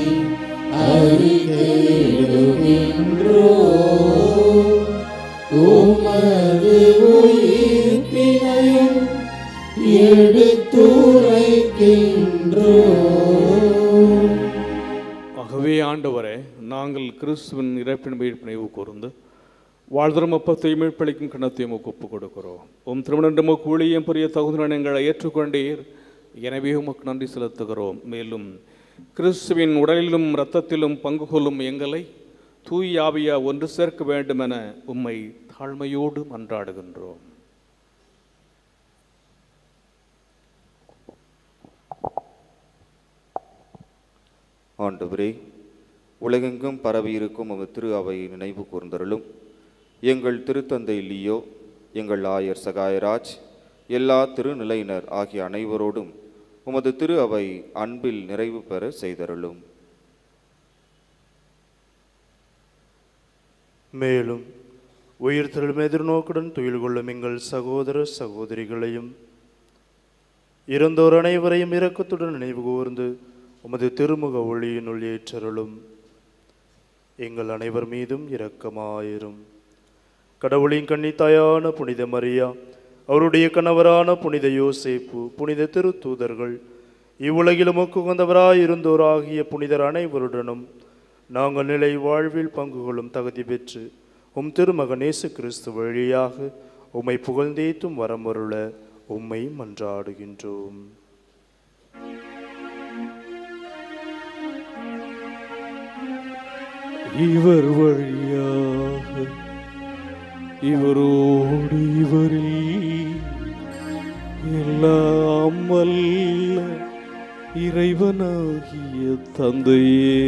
அறிக்கையிடுகின்றோம். உமது உயிர்ப்பினையும் எடுத்துரைக்கின்றோம். ஆகவே ஆண்டவரே, நாங்கள் கிறிஸ்துவின் இறப்பின் மீட்பினைவு கூர்ந்து வாழ்தரும் அப்பத்தையும் மீட்பளிக்கும் கிணத்தையும் ஒப்புக் கொடுக்கிறோம். திருமணம் ஊழியம் புரிய தகுதியுடன் எங்களை ஏற்றுக்கொண்டீர். எனவே உமக்கு நன்றி செலுத்துகிறோம். மேலும் கிறிஸ்துவின் உடலிலும் இரத்தத்திலும் பங்கு கொள்ளும் எங்களை தூய் ஆவியா ஒன்று சேர்க்க வேண்டும் என உம்மை தாழ்மையோடு மன்றாடுகின்றோம். ஆண்டவரே, உலகெங்கும் பரவியிருக்கும் உமது திரு அவையை நினைவு கூர்ந்தருளும். எங்கள் திருத்தந்தை லியோ, எங்கள் ஆயர் சகாயராஜ், எல்லா திருநிலையினர் ஆகிய அனைவரோடும் உமது திரு அவை அன்பில் நிறைவு பெற செய்தருளும். மேலும் உயிர்த்தெழும் எதிர்நோக்குடன் துயில் கொள்ளும் எங்கள் சகோதர சகோதரிகளையும் இறந்தோர் அனைவரையும் இரக்கத்துடன் நினைவு கூர்ந்து உமது திருமுக ஒளியினுள் ஏற்றருளும். எங்கள் அனைவர் மீதும் இரக்கமாயிரும். கடவுளின் கன்னித்தாயான புனித மரியா, அவருடைய கணவரான புனித யோசேப்பு, புனித திருத்தூதர்கள், இவ்வுலகிலும் உகந்தவராயிருந்தோராகிய புனிதர் அனைவருடனும் நாங்கள் நிலை வாழ்வில் பங்கு கொள்ளும் தகுதி பெற்று உம் திருமகன் இயேசு கிறிஸ்து வழியாக உம்மை புகழ்ந்தேத்தும் வரமருள உம்மை மன்றாடுகின்றோம். இவர் வழியாக இவரோடு இவரில் எல்லாம் வல்ல இறைவனாகிய தந்தையே,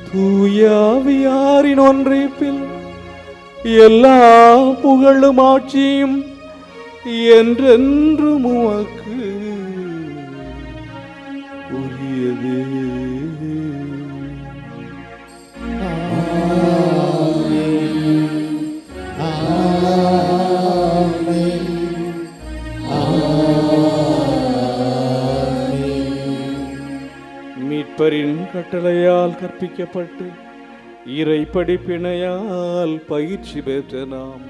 தூய ஆவியாரின் ஒன்றைப்பில் எல்லா புகழும் ஆட்சியும் என்றென்றும் உமக்கு உரியதே. மீட்பரின் கட்டளையால் கற்பிக்கப்பட்டு இறை படிப்பினையால் பயிற்சி பெற்ற நாம்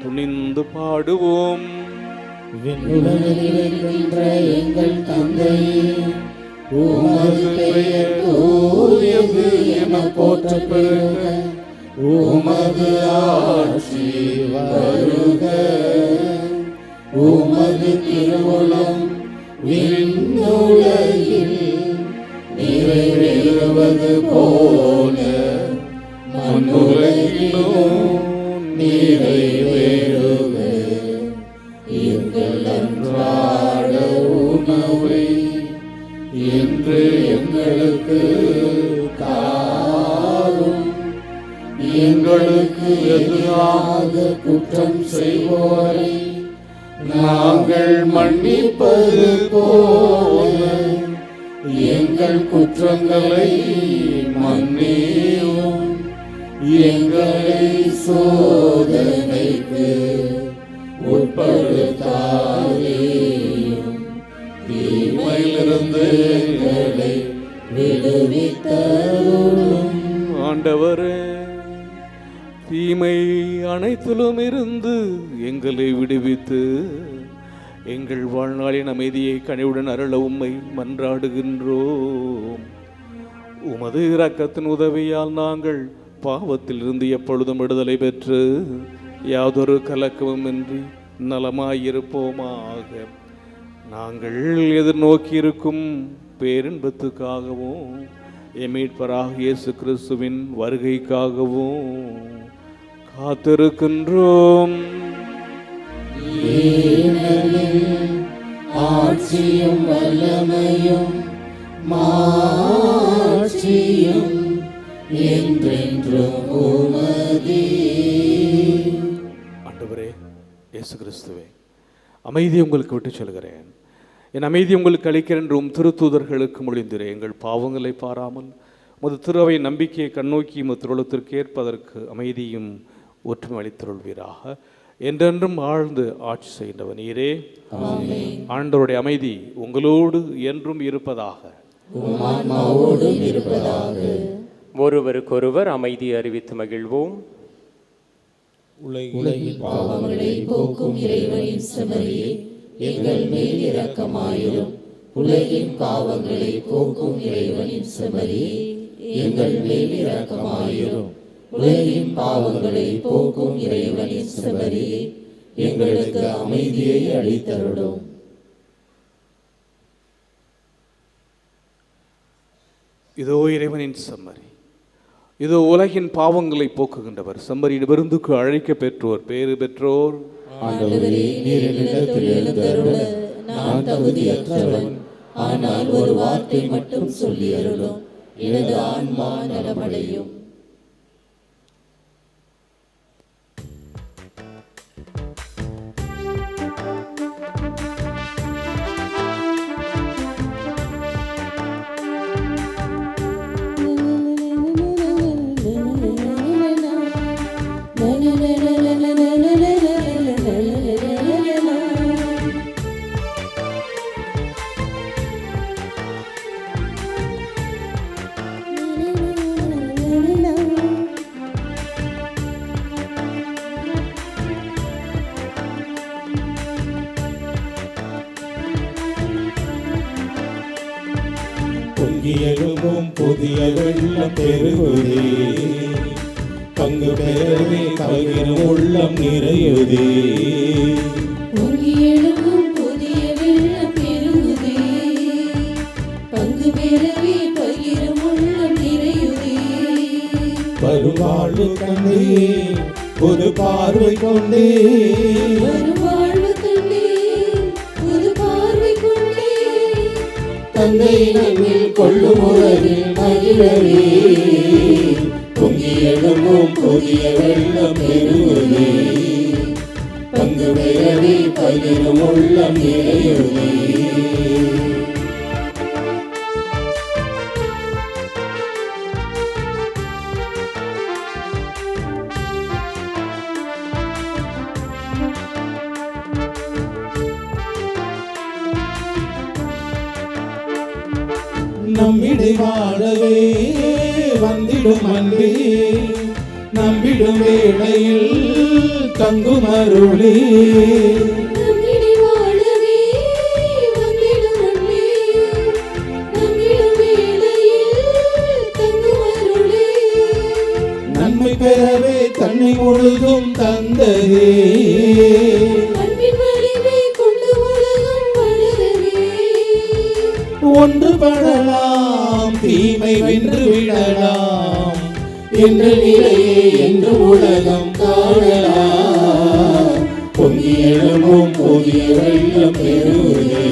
துணிந்து பாடுவோம். விண்ணுலகில் இருக்கின்ற எங்கள் தந்தையே, உமது பெயர் தூயது என போற்றப் பெறுக. உமது ஆட்சி வருக. உமது திருவுளம் விண்ணுலகில் நிறைவேறுவது போல மண்ணுலகிலும் நிறைவேறுக. எங்கள் அன்றாட உணவை இன்று எங்களுக்கு தாரும். எங்களுக்கு எதிராக குற்றம் செய்வோரை நாங்கள் மன்னிப்பது போல எங்கள் குற்றங்களை மன்னியும். எங்களை சோதனைக்கு உட்படுத்தாதேயும், தீமையிலிருந்து எங்களை விடுவித்தருளும். ஆண்டவரே, தீமை அனைத்திலும் இருந்து எங்களை விடுவித்து எங்கள் வாழ்நாளின் அமைதியை கனிவுடன் அருள உம்மை மன்றாடுகின்றோம். உமது இரக்கத்தின் உதவியால் நாங்கள் பாவத்தில் இருந்து எப்பொழுதும் விடுதலை பெற்று யாதொரு கலக்கமும் இன்றி நலமாயிருப்போமாக. நாங்கள் எதிர்நோக்கியிருக்கும் பேரின்பத்துக்காகவும் மீட்பராக இயேசு கிறிஸ்துவின் வருகைக்காகவும் காத்திருக்கின்றோம். ஆட்சியும் வல்லமையும் மாட்சியும் என்றென்றும் உமதே. ஆண்டவரே இயேசு கிறிஸ்துவே, அமைதி உங்களுக்கு விட்டு சொல்கிறேன், என் அமைதி உங்களுக்கு அளிக்கிறேன் என்றும் திருத்தூதர்களுக்கு மொழிந்திரே. எங்கள் பாவங்களை பாராமல் உமது திருவை நம்பிக்கையை கண்ணோக்கி உமது திருவுளத்திற்கு ஏற்பதற்கு அமைதியும் ஒற்றுமை அளித்தருள்வீராக. என்றென்றும் ஆழ்ந்து ஆட்சி செய்கின்றவர் நீரே. ஆண்டவருடைய அமைதி உங்களோடு என்றும் இருப்பதாக. ஒருவருக்கொருவர் அமைதி அறிவித்து மகிழ்வோம். உலகின் பாவங்களை போக்கும் இறைவனின் செம்மறியே, எங்கள் மேல் இரக்கமாயிரும். உலகின் பாவங்களை போக்கும் இறைவனின் செம்மறியே, எங்கள் மேல் இரக்கமாயிரும். உலகின் பாவங்களை போக்கும் இறைவனின் செம்மறியே, எங்களுக்கு அமைதியை அளித்தருளும். இதோ இறைவனின் செம்மறி, இதோ உலகின் பாவங்களை போக்குகின்றவர். செம்மறியின் விருந்துக்கு அழைக்க பெற்றோர் பேறு பெற்றோர். ஆண்டவரே, நீர் என்னிடத்தில் எழுந்தருள நான் தகுதியற்றவன். ஆனால் ஒரு வார்த்தை மட்டும் சொல்லி அருளும், எனது ஆன்மா நலமடையும். பொங்கியெழும்பும் புதிய வெள்ளம் பெருகுதே, பங்கு பெறவே பகிரும் உள்ளம் நிறையுதே. பொங்கியெழும்பும் புதிய வெள்ளம் பெருகுதே, பங்கு பெறவே பகிரும் உள்ளம் நிறையுதே. வருவாழ்வு கண்டே புது பார்வை கொண்டே, வருவாழ்வு கண்டே புது பார்வை கொண்டே. தந்தை நம்மில் கொள்ளும் உறவில் மகிழவே, பொங்கி பொங்கி எழும்பும் புதிய வெள்ளம் பெருகுதே பங்கு பெறவே பகிரும் உள்ளம் நிறையுதே. நம்மிடை வாழவே வந்திடும் அன்பே நம்பிடும் வேளையில் தங்கும் அருளே. நம்மிடை வாழவே வந்திடும் அன்பே நம்மிடும் வேளையில் தங்கும் அருளே. நன்மை பெறவே தன்னை முழுதும் தந்ததே அன்பின் வலிமை கொண்டு உலகம் வளரவே. ஒன்றுபடலாம் தீமை வென்று விடலாம் என்ற நிலையை என்று உலகம் காணலாம். பொங்கி எழும்பும் புதிய வெள்ளம் பெருகுதே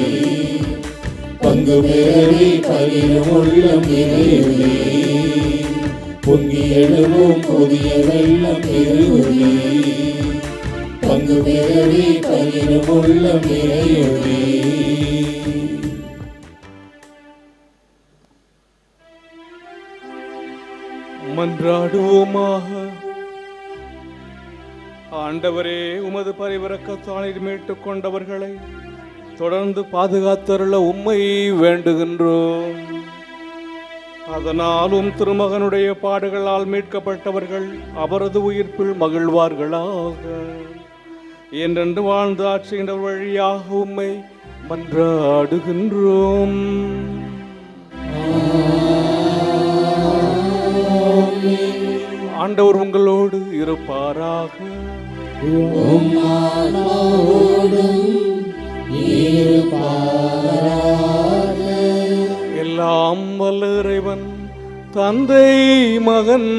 பங்கு பெறவே பகிரும் உள்ளம் நிறையுதே. பொங்கி எழும்பும் புதிய வெள்ளம் பெருகுதே பங்கு பெறவே பகிரும் உள்ளம் நிறையுதே. மன்றாடுவோமாக. ஆண்டவரே, உமது பரிவிரக்கத்தால் மீட்டுக் கொண்டவர்களை தொடர்ந்து பாதுகாத்தருள உம்மை வேண்டுகின்றோம். அதனாலும் திருமகனுடைய பாடுகளால் மீட்கப்பட்டவர்கள் அவரது உயிர்ப்பில் மகிழ்வார்களாக. என்றென்று வாழ்ந்து ஆட்சிகின்ற வழியாக உம்மை மன்றாடுகின்றோம். ஆண்டவர் உங்களோடு இருப்பாராக. எல்லாம் வல்ல இறைவன் தந்தை மகன்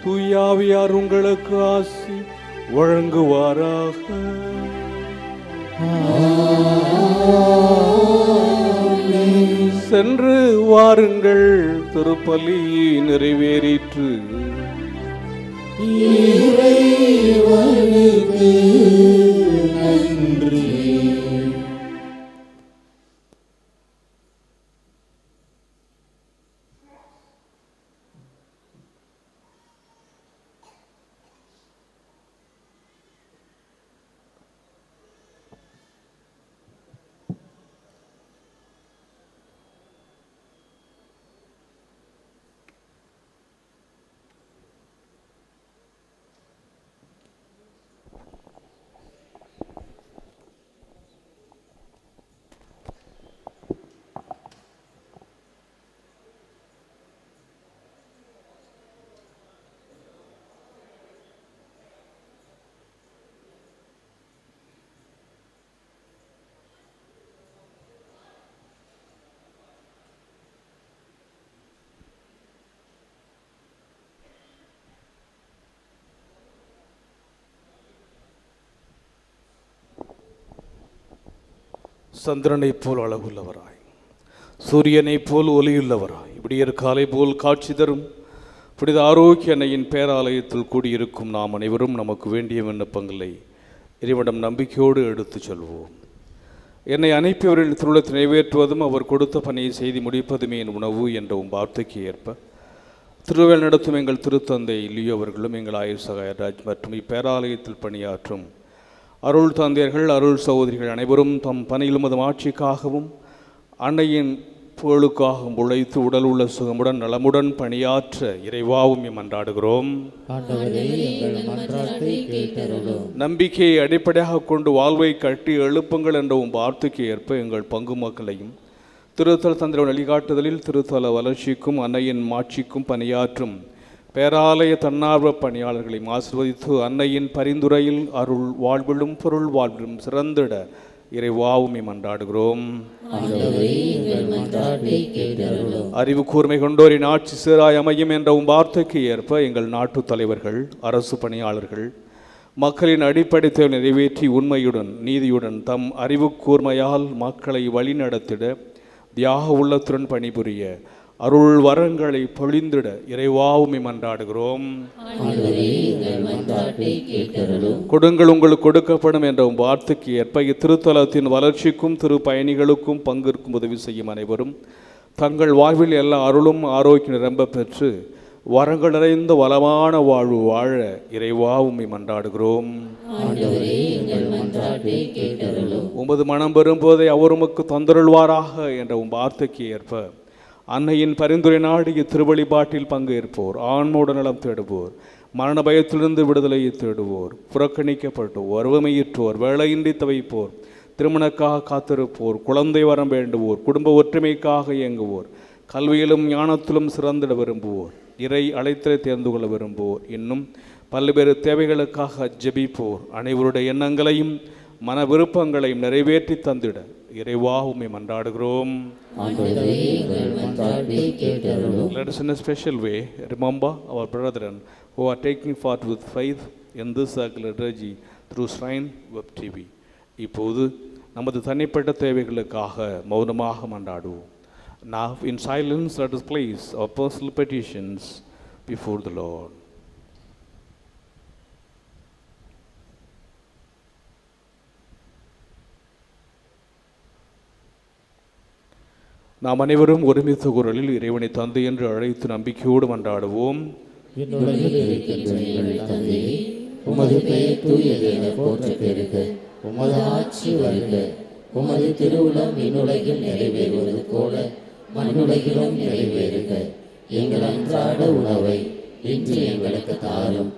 தூயாவியார் உங்களுக்கு ஆசி வழங்குவாராக. சென்று வாருங்கள், திருப்பலி நிறைவேறிற்று. இறைவனுக்கு நன்றி. சந்திரனைப் போல் அழகுள்ளவராய், சூரியனைப் போல் ஒளியுள்ளவராய், விடியற் காலை போல் காட்சி தரும் புனித ஆரோக்கிய அன்னையின் பேராலயத்தில் கூடியிருக்கும் நாம் அனைவரும் நமக்கு வேண்டிய விண்ணப்பங்களை இறைவனிடம் நம்பிக்கையோடு எடுத்துச் சொல்வோம். என்னை அனுப்பியவர்கள் திருவுளத்தை நிறைவேற்றுவதும் அவர் கொடுத்த பணியை செய்து முடிப்பதுமே என் உணவு என்ற வார்த்தைக்கு ஏற்ப திருவேல் நடத்தும் எங்கள் திருத்தந்தை லியோ அவர்களும் எங்கள் ஆயுர் சகாயராஜ் மற்றும் இப்பேராலயத்தில் பணியாற்றும் அருள் தந்தையர்கள், அருள் சகோதரிகள் அனைவரும் தம் பணியிலும் அது ஆட்சிக்காகவும் அன்னையின் புகழுக்காகவும் உழைத்து உடல் உள்ள சுகமுடன் நலமுடன் பணியாற்ற இறைவாவும் மன்றாடுகிறோம். நம்பிக்கையை அடிப்படையாக கொண்டு வாழ்வை கட்டி எழுப்புங்கள் என்ற வார்த்தைக்கு ஏற்ப எங்கள் பங்கு மக்களையும் திருத்தல தந்திர வழிகாட்டுதலில் திருத்தல வளர்ச்சிக்கும் அன்னையின் மாட்சிக்கும் பணியாற்றும் பேராலய தன்னார்வ பணியாளர்களையும் ஆசிர்வதித்து அன்னையின் பரிந்துரையில் அருள் வாழ்விலும் பொருள் வாழ்விலும் சிறந்திட இறைவாவுமை மன்றாடுகிறோம். அறிவு கூர்மை கொண்டோரின் ஆட்சி சீராய் அமையும் என்ற வார்த்தைக்கு ஏற்ப எங்கள் நாட்டு தலைவர்கள், அரசு பணியாளர்கள் மக்களின் அடிப்படை தேவை நிறைவேற்றி உண்மையுடன் நீதியுடன் தம் அறிவு கூர்மையால் மக்களை வழிநடத்திட தியாக உள்ளத்துடன் பணிபுரிய அருள் வரங்களை பொழிந்திட இறைவாவுமை மன்றாடுகிறோம். கொடுங்கள் உங்களுக்கு கொடுக்கப்படும் என்ற வார்த்தைக்கு ஏற்ப இத்திருத்தலத்தின் வளர்ச்சிக்கும் திரு பயணிகளுக்கும் பங்கிற்கும் உதவி செய்யும் அனைவரும் தங்கள் வாழ்வில் எல்லா அருளும் ஆரோக்கியம் நிரம்ப பெற்று வரங்கள் நிறைந்த வளமான வாழ்வு வாழ இறைவாவுமை மன்றாடுகிறோம். உமது மனம் பெறும்போதை அவர் உமக்கு தொந்தருள்வாராக என்ற வார்த்தைக்கு ஏற்ப அன்னையின் பரிந்துரை நாடு இத்திருவழிபாட்டில் பங்கேற்போர், ஆன்மோட நலம் தேடுவோர், மரண பயத்திலிருந்து விடுதலையை தேடுவோர், புறக்கணிக்கப்பட்டோர், வறுமையுற்றோர், வேலையின்றி தவிப்போர், திருமணக்காக காத்திருப்போர், குழந்தை வரம் வேண்டுவோர், குடும்ப ஒற்றுமைக்காக இயங்குவோர், கல்வியிலும் ஞானத்திலும் சிறந்திட விரும்புவோர், இறை அழைத்தலை தேர்ந்து கொள்ள விரும்புவோர், இன்னும் பல்வேறு தேவைகளுக்காக ஜெபிப்போர் அனைவருடைய எண்ணங்களையும் மன விருப்பங்களையும் நிறைவேற்றி தந்திட இறைவா உம்மை மன்றாடுகிறோம். Let us in a special way remember our brethren who are taking part with faith in this sacred liturgy through Shrine Web TV. இப்போது நமது தனிப்பட்ட தேவைகளுக்காக மௌனமாக மன்றாடுவோம். Now in silence let us place our personal petitions before the Lord. நாம் அனைவரும் ஒருமித்த குரலில் இறைவனை தந்தை என்று அழைத்து நம்பிக்கையோடு மன்றாடுவோம். உமது பெயர் தூயது என போற்ற பெருக, உமது ஆட்சி வருக, உமது திருவுளம் விண்ணுலகில் நிறைவேறுவது போல மண்ணுலகிலும் நிறைவேறுக. எங்கள் அன்றாட உணவை இன்று எங்களுக்கு தாரும்.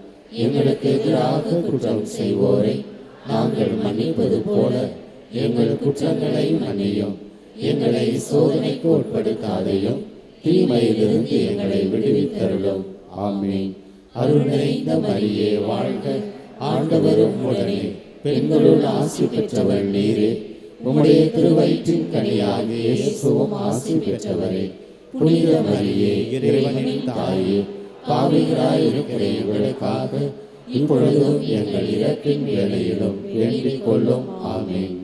எங்களுக்கு எதிராக குற்றம் செய்வோரை நாங்கள் மன்னிப்பது போல எங்கள் குற்றங்களை மன்னியும். எங்களை சோதனைக்கு உட்படுத்தாதையும், தீமையிலிருந்து எங்களை விடுவித்தருளும். ஆமென். அருள் நிறைந்த மரியே வாழ்க, ஆண்டவரும் உடனே பெண்களுள் ஆசி பெற்றவர் நீரே. உம்முடைய திருவயிற்றின் கனியாகிய இயேசுவும் ஆசி பெற்றவரே. புனித மரியே, இறைவனின் தாயே, பாவிகளாயிருக்கிற எங்களுக்காக இப்பொழுதும் எங்கள் இறப்பின் வேளையிலும் வேண்டிக் கொள்ளும். ஆமென்.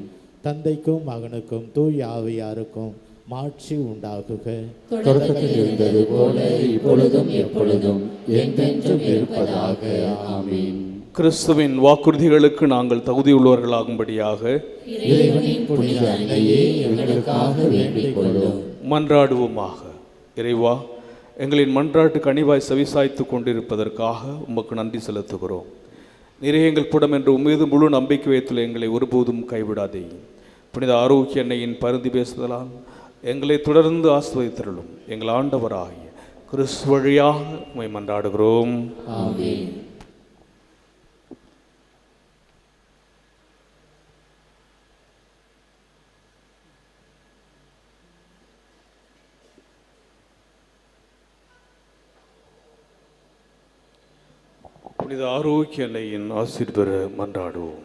தந்தைக்கும் மகனுக்கும் தூய் ஆவியாருக்கும் மாட்சி உண்டாகுக. தொடக்கத்தில் இருந்தது போல இப்பொழுதும் எப்பொழுதும் என்றென்றும் இருப்பதாக. ஆமென். கிறிஸ்துவின் வாக்குறுதிகளுக்கு நாங்கள் தகுதியுள்ளவர்களாகும்படியாக இறைவனின் புனித அன்னையே எங்களுக்காக வேண்டிக் கொள்ளும். மன்றாடுவோமாக. இறைவா, எங்களின் மன்றாட்டு கனிவாய் செவிசாய்த்து கொண்டிருப்பதற்காக உமக்கு நன்றி செலுத்துகிறோம். நிறைய எங்கள் புடம் என்று உம்மீது முழு நம்பிக்கை வைத்துள்ள எங்களை ஒருபோதும் கைவிடாதே. புனித ஆரோக்கிய அன்னையின் பரிந்து பேசுதலால் எங்களை தொடர்ந்து ஆசீர்வதித்தருளும். எங்கள் ஆண்டவராகிய கிறிஸ்து வழியாக உம்மை மன்றாடுகிறோம். ஆமென். புனித ஆரோக்கிய அன்னையின் ஆசீர் பெற மன்றாடுவோம்.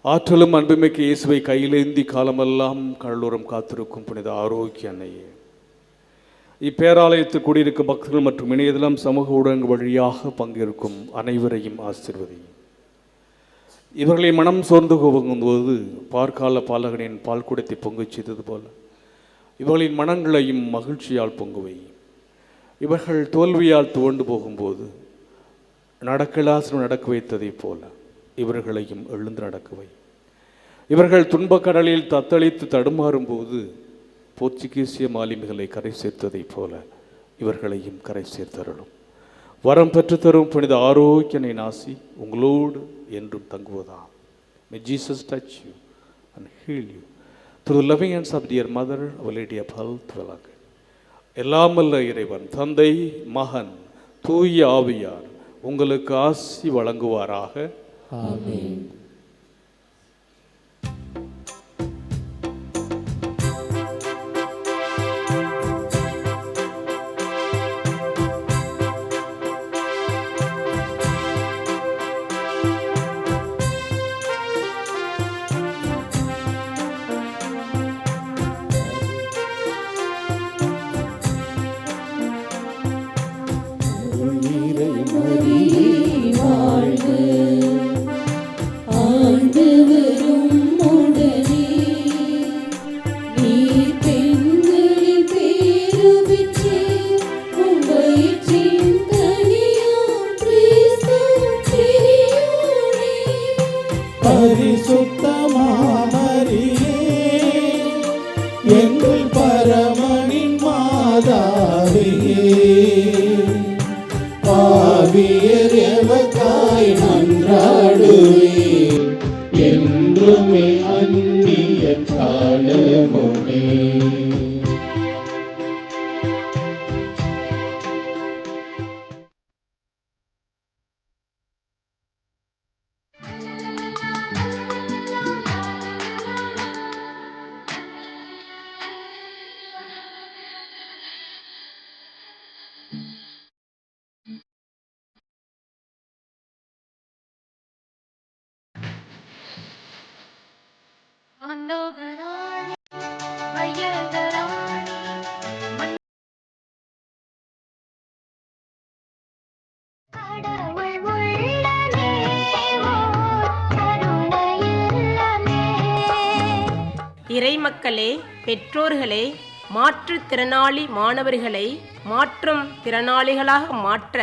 ஆற்றலும் அன்புமிக்க இயேசுவை கையிலேந்தி காலமெல்லாம் கடலோரம் காத்திருக்கும் புனித ஆரோக்கிய அன்னையே, இப்பேராலயத்தில் கூடியிருக்கும் பக்தர்கள் மற்றும் இணையதளம் சமூக ஊடகங்கள் வழியாக பங்கேற்கும் அனைவரையும் ஆசீர்வதியும். இவர்களை மனம் சோர்ந்து போகும்போது பார்க்கால பாலகனின் பால் குடத்தை பொங்கச் செய்தது போல இவர்களின் மனங்களையும் மகிழ்ச்சியால் பொங்குவை. இவர்கள் தோல்வியால் துவண்டு போகும்போது நடக்கலாசனம் நடக்க வைத்ததைப் போல இவர்களையும் எழுந்து நடக்கவை. இவர்கள் துன்பக்கடலில் தத்தளித்து தடுமாறும் போது போர்ச்சுகீசிய மாலுமிகளை கரை சேர்த்ததைப் போல இவர்களையும் கரை சேர்த்தருளும். வரம் பெற்றுத்தரும் புனித ஆரோக்கியனை நாசி உங்களோடு என்றும் தங்குவதாம். May Jesus touch you and heal you through the loving hands of dear mother, Our Lady of Health. எல்லாம் வல்ல இறைவன் தந்தை, மகன், தூய ஆவியார் உங்களுக்கு ஆசி வழங்குவாராக. ஆமென். எக்காலமுமே. இறைமக்களே, பெற்றோர்களே, மாற்றுத்திறனாளி மாணவர்களை மாற்றும் திறனாளிகளாக மாற்ற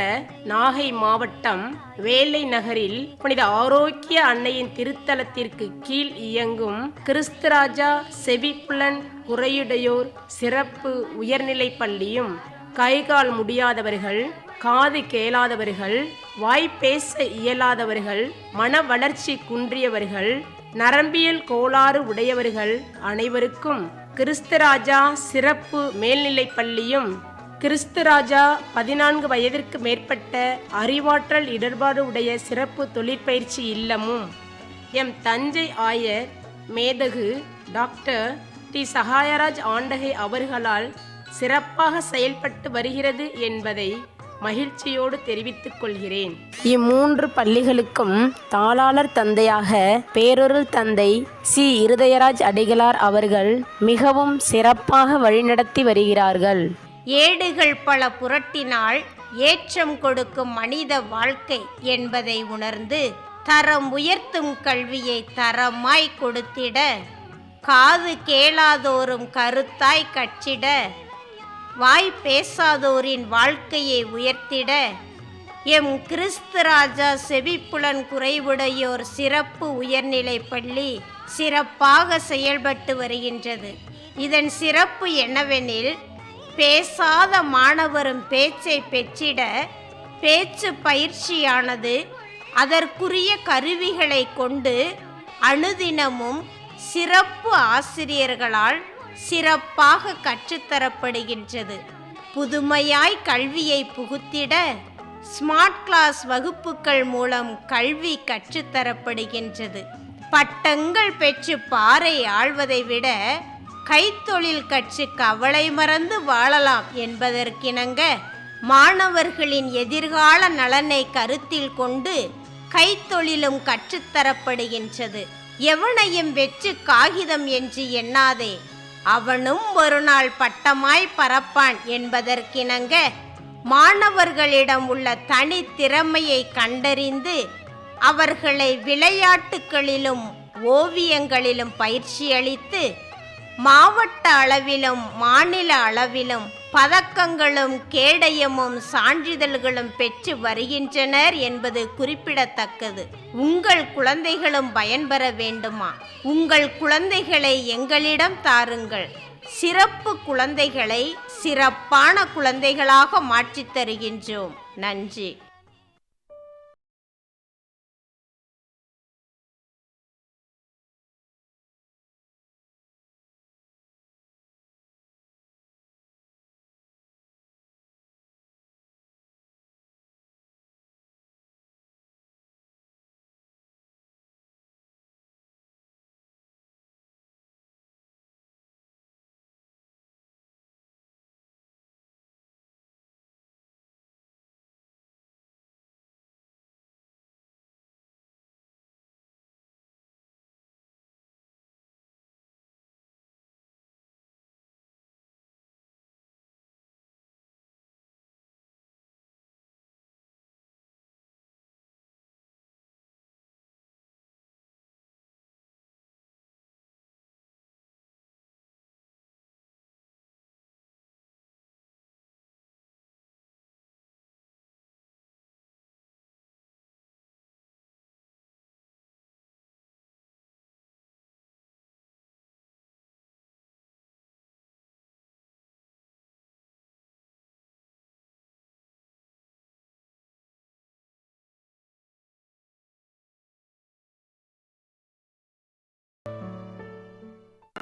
நாகை மாவட்டம் வேலை நகரில் புனித ஆரோக்கிய அன்னையின் திருத்தலத்திற்கு கீழ் இயங்கும் கிறிஸ்துராஜா செவிப்புலன் குறையுடையோர் சிறப்பு உயர்நிலைப் பள்ளியும், கைகால் முடியாதவர்கள், காது கேளாதவர்கள், வாய் பேச இயலாதவர்கள், மன வளர்ச்சி குன்றியவர்கள், நரம்பியல் கோளாறு உடையவர்கள் அனைவருக்கும் கிறிஸ்துராஜா சிறப்பு மேல்நிலைப் பள்ளியும், கிறிஸ்துராஜா 14 வயதிற்கு மேற்பட்ட அறிவாற்றல் இடர்பாடு உடைய சிறப்பு தொழிற்பயிற்சி இல்லமும் எம் தஞ்சை ஆயர் மேதகு டாக்டர் டி சகாயராஜ் ஆண்டகை அவர்களால் சிறப்பாக செயல்பட்டு வருகிறது என்பதை மகிழ்ச்சியோடு தெரிவித்துக் கொள்கிறேன். இம்மூன்று பள்ளிகளுக்கும் தாளாளர் தந்தையாக பேரொருள் தந்தை சி இருதயராஜ் அடிகளார் அவர்கள் மிகவும் சிறப்பாக வழிநடத்தி வருகிறார்கள். ஏடுகள் பல புரட்டினால் ஏற்றம் கொடுக்கும் மனித வாழ்க்கை என்பதை உணர்ந்து தரம் உயர்த்தும் கல்வியை தரமாய் கொடுத்திட, காது கேளாதோரும் கருத்தாய் கற்றிட, வாய் பேசாதோரின் வாழ்க்கையை உயர்த்திட எம் கிறிஸ்துராஜா செவிப்புலன் குறைவுடையோர் சிறப்பு உயர்நிலைப் பள்ளி சிறப்பாக செயல்பட்டு வருகின்றது. இதன் சிறப்பு என்னவெனில், பேசாத மாணவரும் பேச்சை பெற்றிட பேச்சு பயிற்சியானது அதற்குரிய கருவிகளை கொண்டு அனுதினமும் சிறப்பு ஆசிரியர்களால் சிறப்பாக கற்றுத்தரப்படுகின்றது. புதுமையாய் கல்வியை புகுத்திட ஸ்மார்ட் கிளாஸ் வகுப்புகள் மூலம் கல்வி கற்றுத்தரப்படுகின்றது. பட்டங்கள் பெற்று பாறை ஆழ்வதை விட கைத்தொழில் கற்று கவலை மறந்து வாழலாம் என்பதற்கிணங்க மாணவர்களின் எதிர்கால நலனை கருத்தில் கொண்டு கைத்தொழிலும் கற்றுத்தரப்படுகின்றது. எவனையும் வெற்று காகிதம் என்று எண்ணாதே, அவனும் ஒரு நாள் பட்டமாய் பறப்பான் என்பதற்கிணங்க மாணவர்களிடம் உள்ள தனி திறமையை கண்டறிந்து அவர்களை விளையாட்டுகளிலும் ஓவியங்களிலும் பயிற்சி அளித்து மாவட்ட அளவிலும் மாநில அளவிலும் பதக்கங்களும் கேடயமும் சான்றிதழ்களும் பெற்று வருகின்றனர் என்பது குறிப்பிடத்தக்கது. உங்கள் குழந்தைகளும் பயன்பெற வேண்டுமா? உங்கள் குழந்தைகளை எங்களிடம் தாருங்கள். சிறப்பு குழந்தைகளை சிறப்பான குழந்தைகளாக மாற்றித் தருகின்றோம். நன்றி.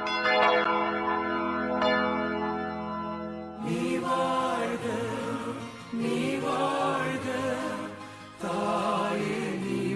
ஆமென்.